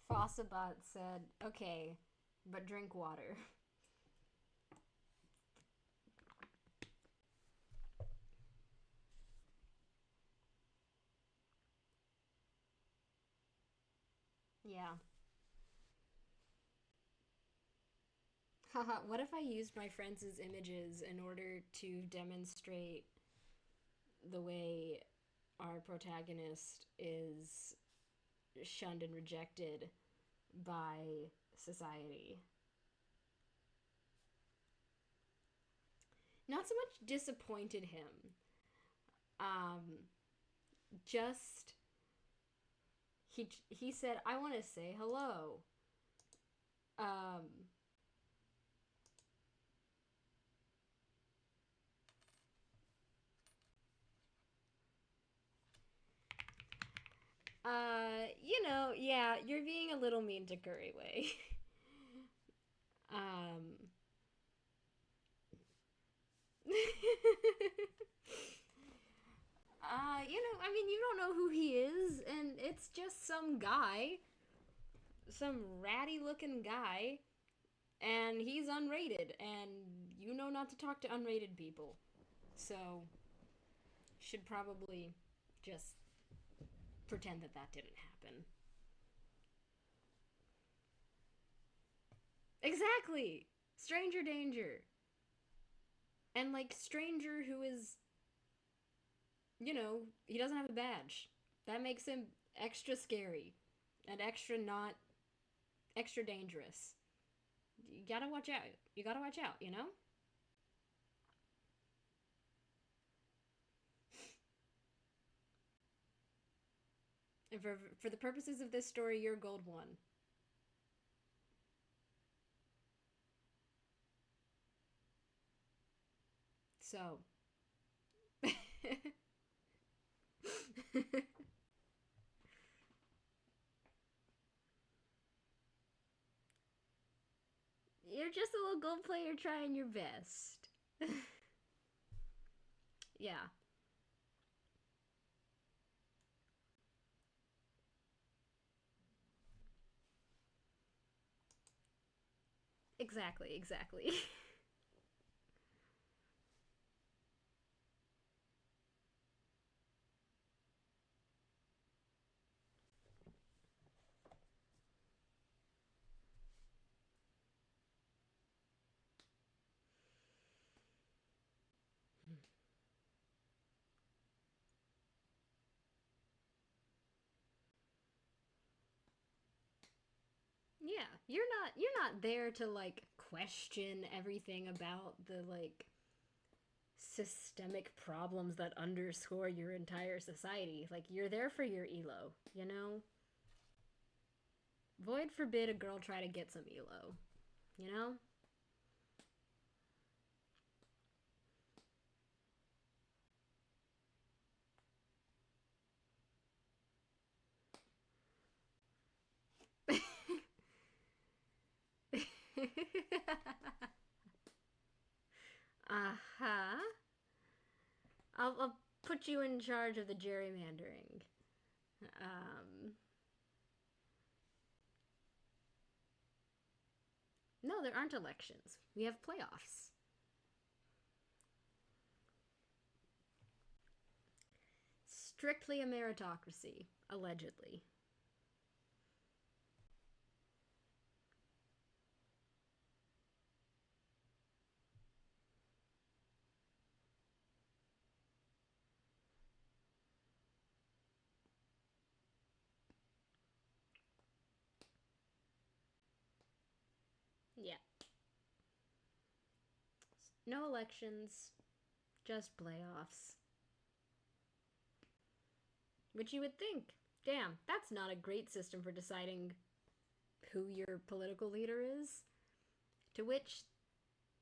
Fossabot said, "Okay, but drink water." Yeah. Haha, what if I used my friends' images in order to demonstrate the way our protagonist is shunned and rejected by society? Not so much disappointed him. Um, just he said, "I want to say hello." Um, yeah, you're being a little mean to Curryway. um, I mean, you don't know who he is, and it's just some guy, some ratty looking guy, and he's unrated, and you know not to talk to unrated people. So, should probably just pretend that that didn't happen. Exactly! Stranger danger. And, like, stranger who is, he doesn't have a badge. That makes him extra scary and extra not extra dangerous. You gotta watch out. You gotta watch out, you know? And for the purposes of this story, you're gold one. So. You're just a little gold player trying your best. Yeah. Exactly, exactly. you're not there to like question everything about the like systemic problems that underscore your entire society. Like you're there for your elo, you know? Void forbid a girl try to get some elo, you know? Uh-huh. I'll put you in charge of the gerrymandering. Um, no, there aren't elections. We have playoffs. Strictly a meritocracy, allegedly. Yeah. No elections, just playoffs. Which you would think, damn, that's not a great system for deciding who your political leader is. To which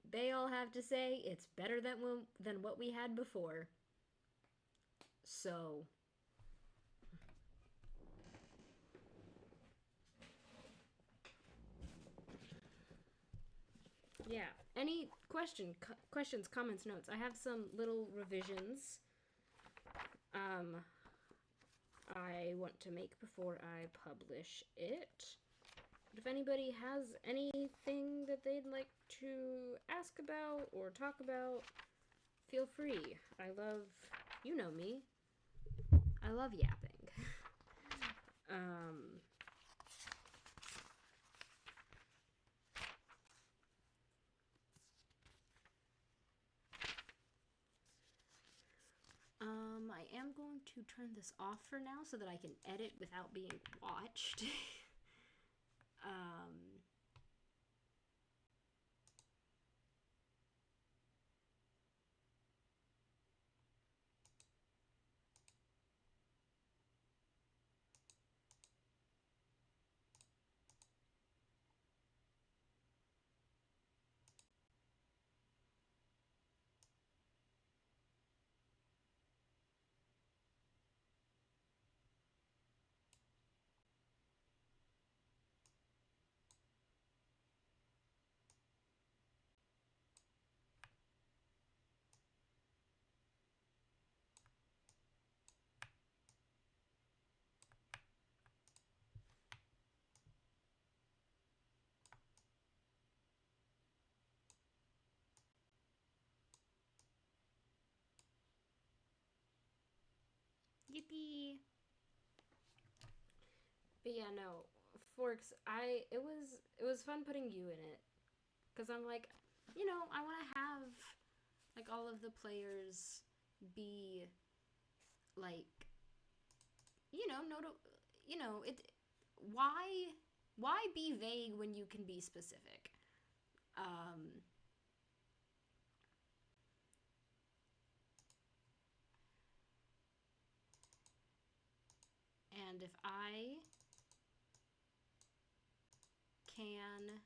they all have to say it's better than what we had before. So, yeah. Any questions, comments, notes? I have some little revisions I want to make before I publish it. But if anybody has anything that they'd like to ask about or talk about, feel free. I love, you know me, I love yapping. um, I am going to turn this off for now so that I can edit without being watched. um, Yippee! But yeah, no, Forks. It was fun putting you in it because I'm like, I want to have like all of the players be like, no, it. Why, why be vague when you can be specific? Um, and if I can,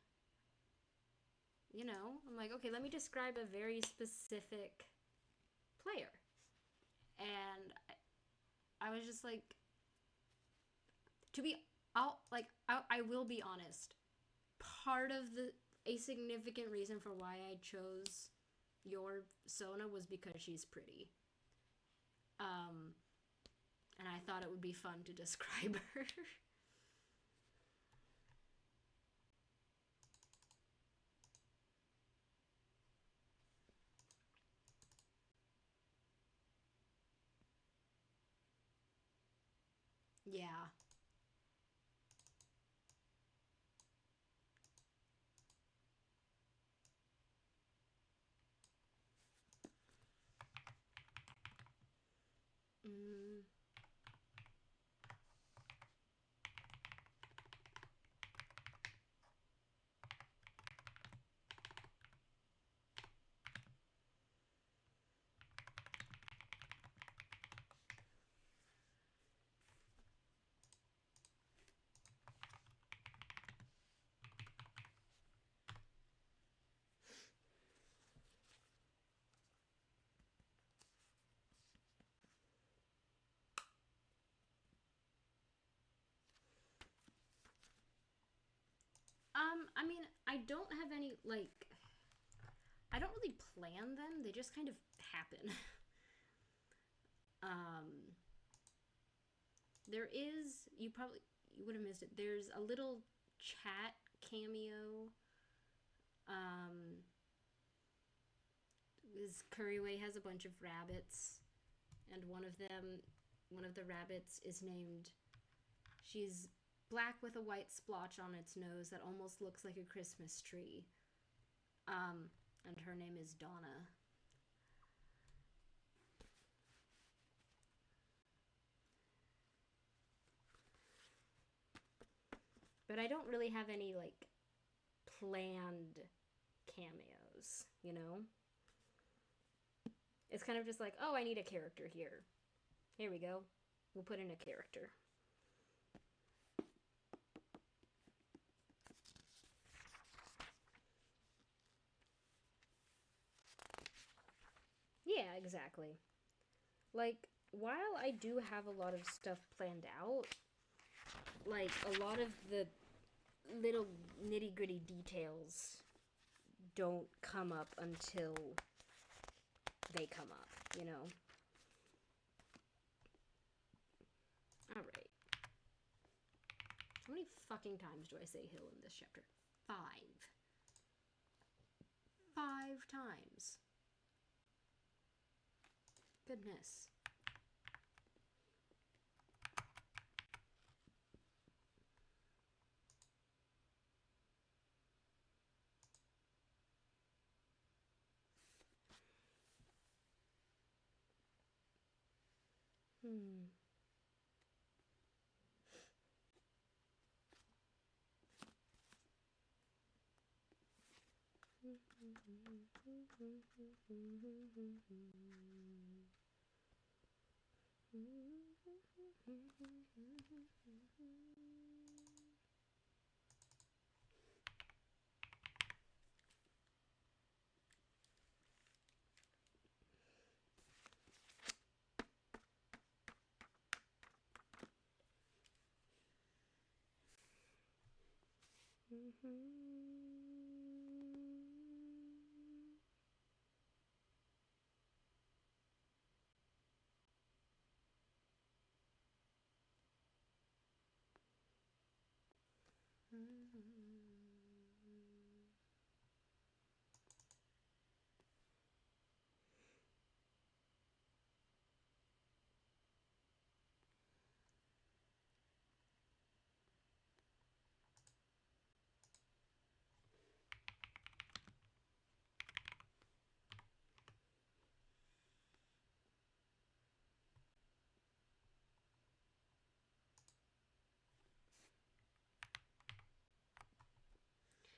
I'm like, okay, let me describe a very specific player, and I was just like, to be, I will be honest. Part of a significant reason for why I chose your Sona was because she's pretty. Um, and I thought it would be fun to describe her. Yeah. Mm, don't really plan them. They just kind of happen. There is, you would have missed it. There's a little chat cameo. This Curryway has a bunch of rabbits, and one of the rabbits is named, she's black with a white splotch on its nose that almost looks like a Christmas tree. And her name is Donna. But I don't really have any, like, planned cameos, you know? It's kind of just like, oh, I need a character here. Here we go. We'll put in a character. Yeah, exactly. Like, while I do have a lot of stuff planned out, like, a lot of the little nitty-gritty details don't come up until they come up, you know? Alright. How many fucking times do I say hill in this chapter? 5. 5 times. Goodness.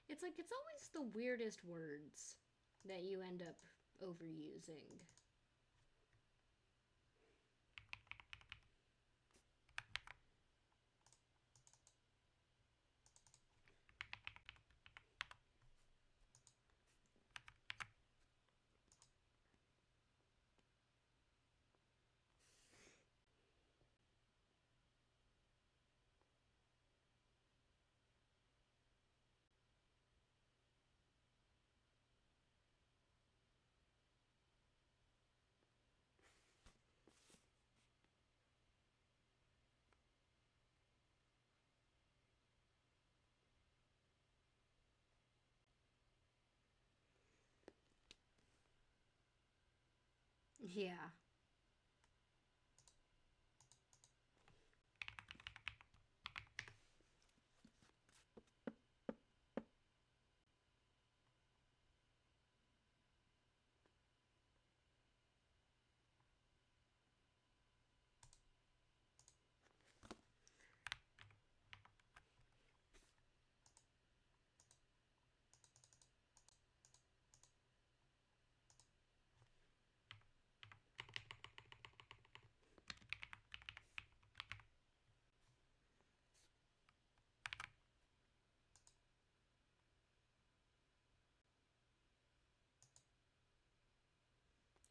It's like, it's always the weirdest words that you end up overusing. Yeah.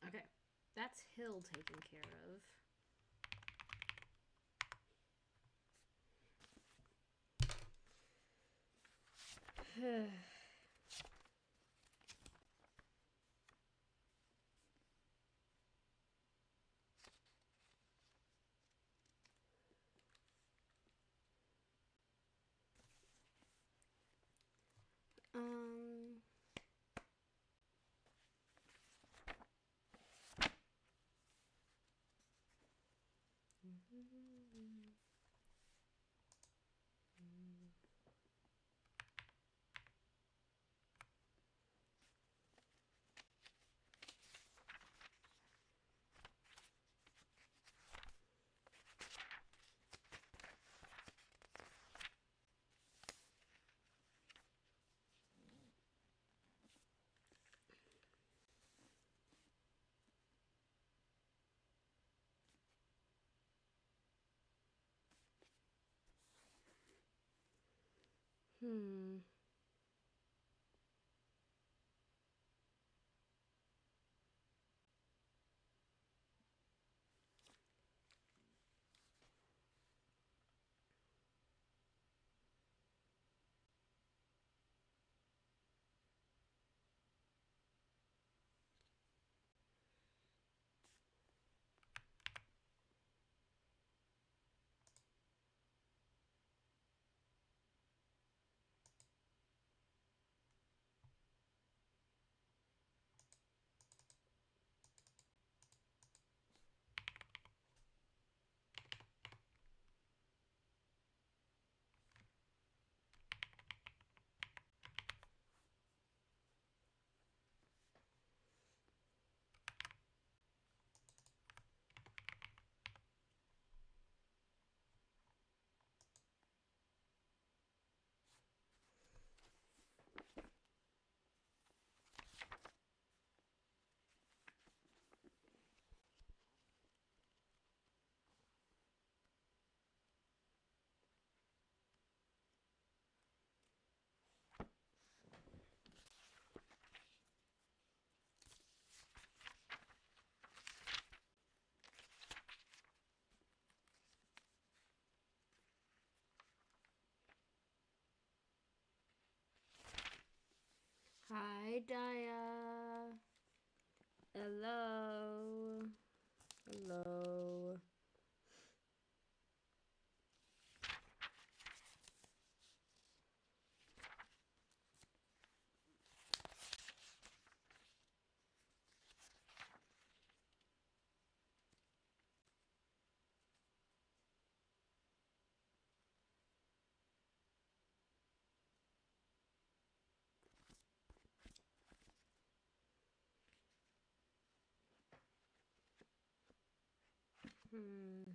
Okay, that's hill taken care of. Hmm. Hi, Daya. Hello. Hello. Hmm.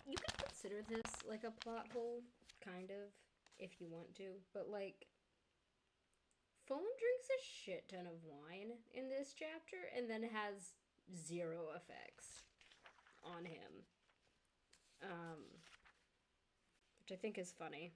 You could consider this like a plot hole, kind of, if you want to. But like, Fulham drinks a shit ton of wine in this chapter, and then has zero effects on him, which I think is funny.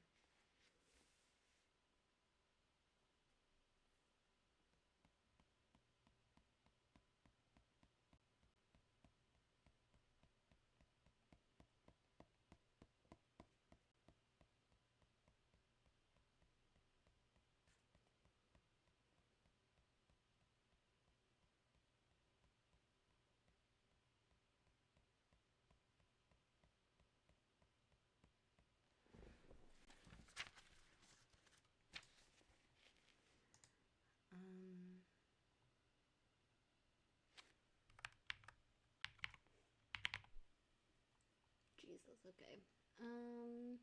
Um, Jesus, okay. Um.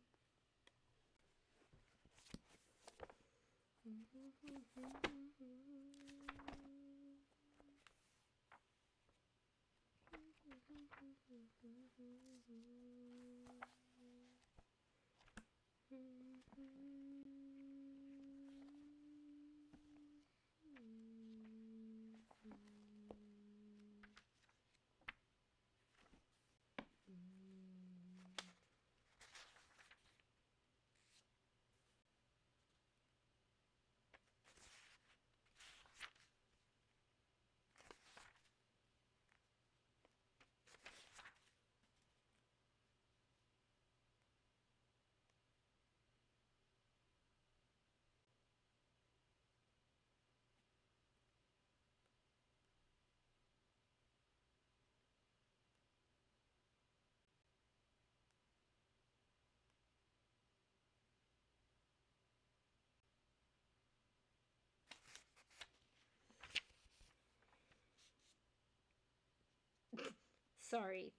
Sorry.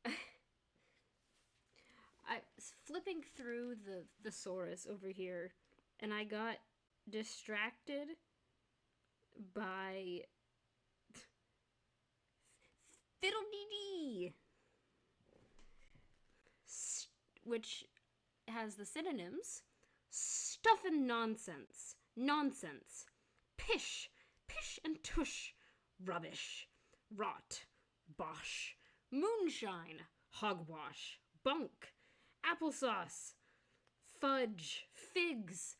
I was flipping through the thesaurus over here, and I got distracted by fiddle-dee-dee, which has the synonyms stuff and nonsense, nonsense, pish, pish and tush, rubbish, rot, bosh, moonshine, hogwash, bunk, applesauce, fudge, figs,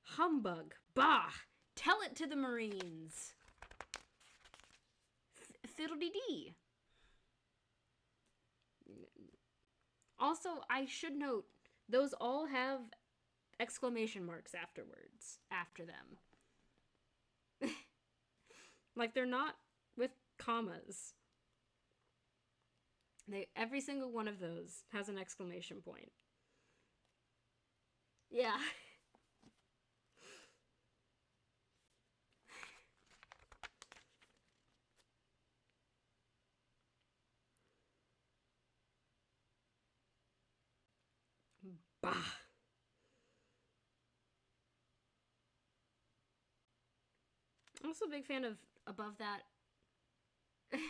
humbug, bah, tell it to the Marines, fiddle-dee-dee. Also, I should note, those all have exclamation marks after them. Like, they're not with commas. Every single one of those has an exclamation point. Yeah. Bah. I'm also a big fan of above that.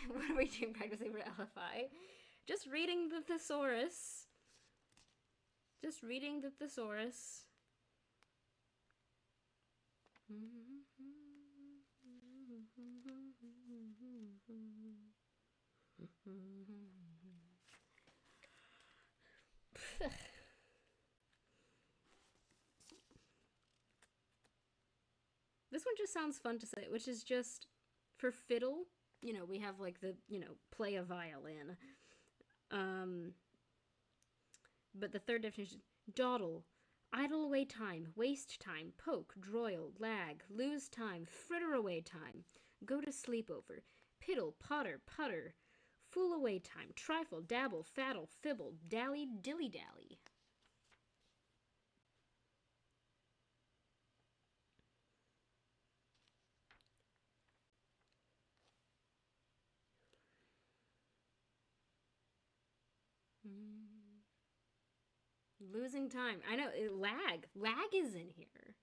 What are we doing practicing for LFI? Just reading the thesaurus. Just reading the thesaurus. This one just sounds fun to say, which is just for fiddle. You know, we have like the, play a violin. But the third definition, dawdle, idle away time, waste time, poke, droil, lag, lose time, fritter away time, go to sleep over, piddle, potter, putter, fool away time, trifle, dabble, faddle, fibble, dally, dilly-dally. Losing time. I know, lag. Lag is in here.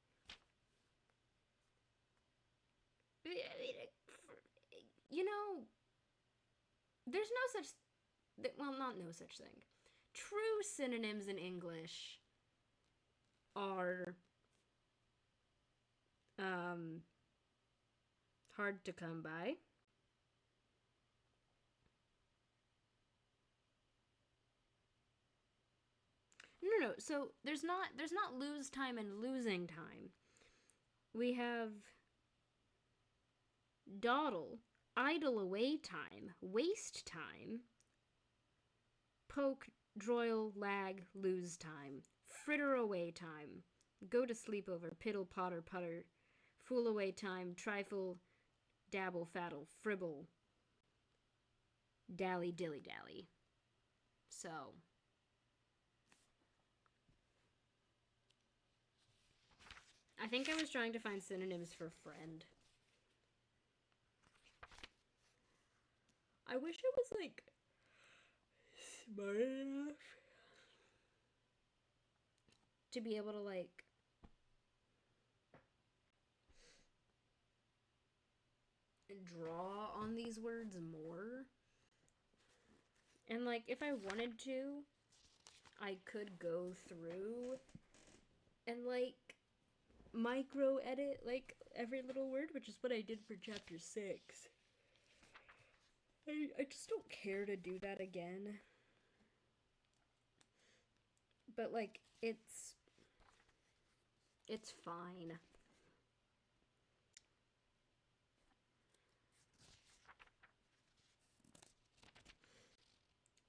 There's no such... Well, not no such thing. True synonyms in English are hard to come by. No. So there's not lose time and losing time. We have dawdle, idle away time, waste time, poke, droil, lag, lose time, fritter away time, go to sleep over, piddle, potter, putter, fool away time, trifle, dabble, faddle, fribble, dally, dilly, dally. So... I think I was trying to find synonyms for friend. I wish I was, like, smart enough to be able to, like, draw on these words more. And, like, if I wanted to, I could go through and, like, micro edit, like, every little word, which is what I did for chapter 6. I just don't care to do that again. But, like, it's fine.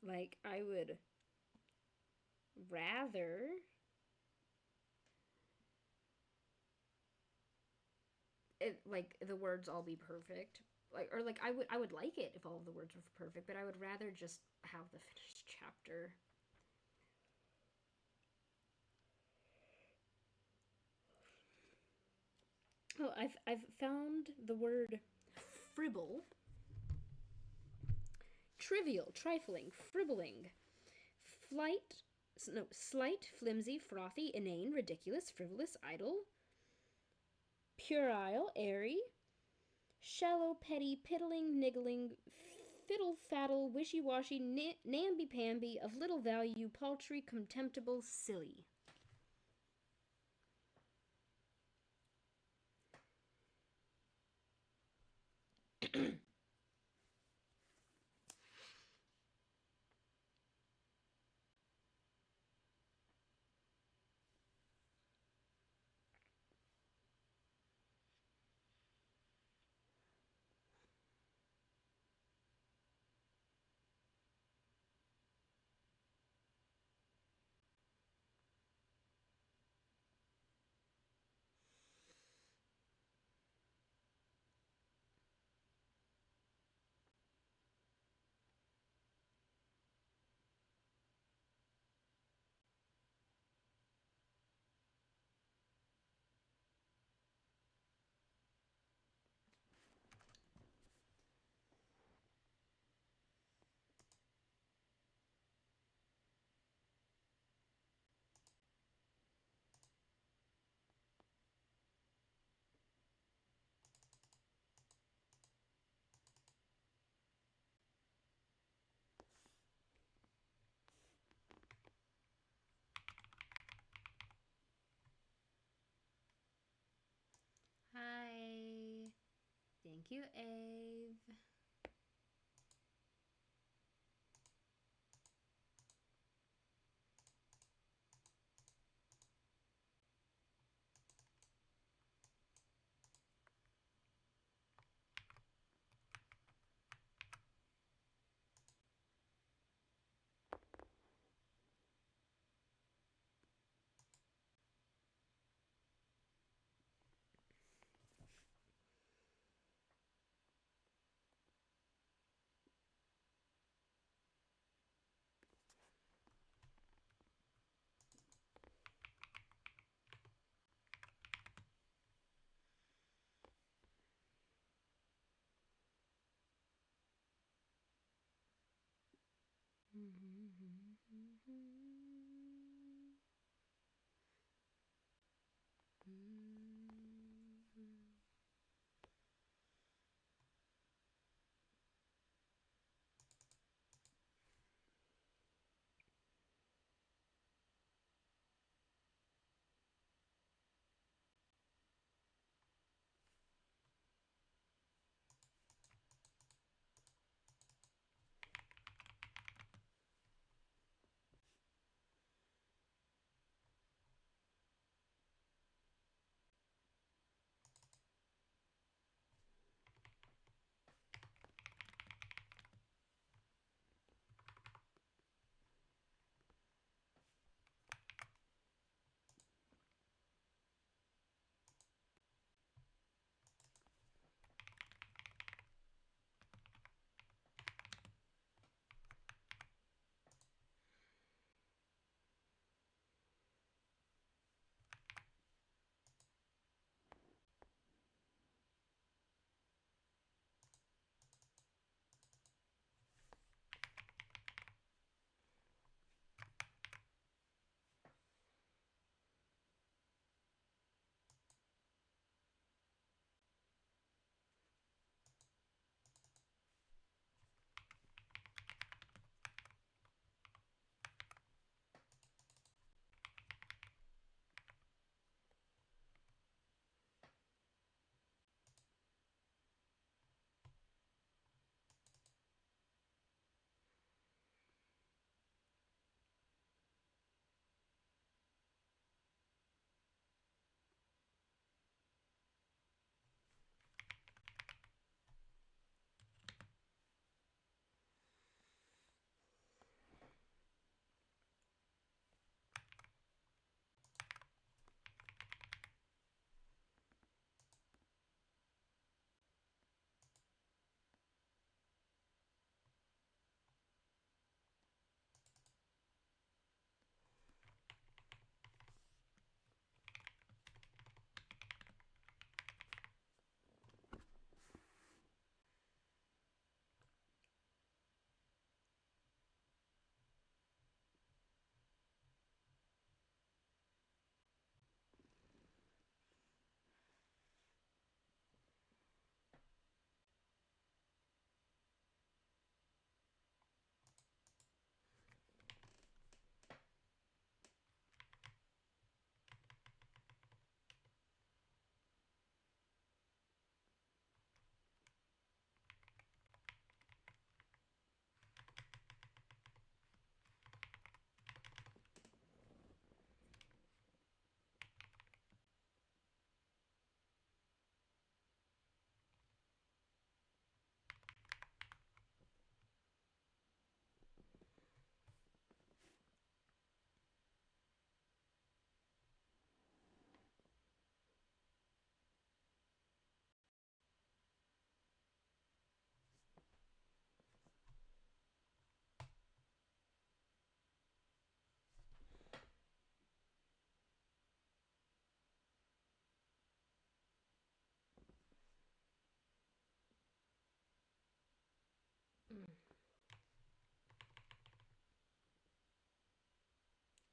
Like, I would rather like the words all be perfect, like I would like it if all of the words were perfect, but I would rather just have the finished chapter. Oh, I've found the word fribble, trivial, trifling, fribbling, slight, flimsy, frothy, inane, ridiculous, frivolous, idle, puerile, airy, shallow, petty, piddling, niggling, fiddle-faddle, wishy-washy, namby-pamby, of little value, paltry, contemptible, silly. Hi. Thank you, Ave.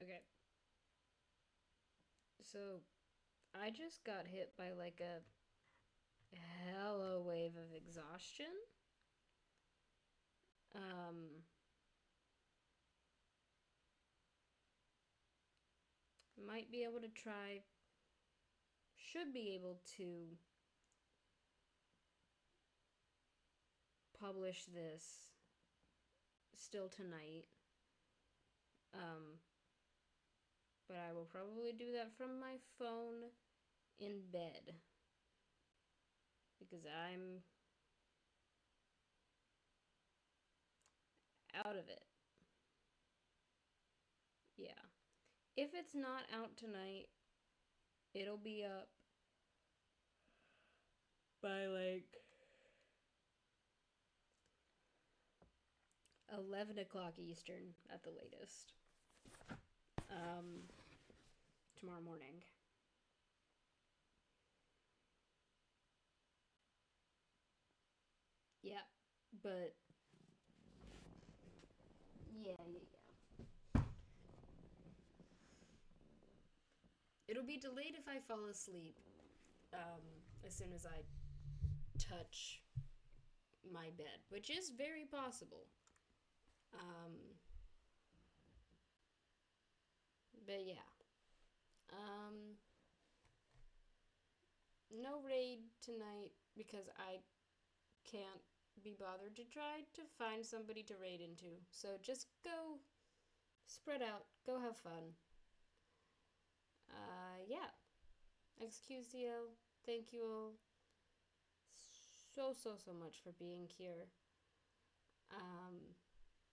Okay. So, I just got hit by like a hella wave of exhaustion. Um, might be able to try, should be able to publish this still tonight. Um, but I will probably do that from my phone in bed because I'm out of it. Yeah. If it's not out tonight, it'll be up by like 11 o'clock Eastern at the latest. Um, tomorrow morning. Yeah, but yeah. It'll be delayed if I fall asleep. As soon as I touch my bed, which is very possible. Um, but yeah. Um, no raid tonight because I can't be bothered to try to find somebody to raid into. So just go spread out, go have fun. Yeah. XQCL, thank you all so much for being here.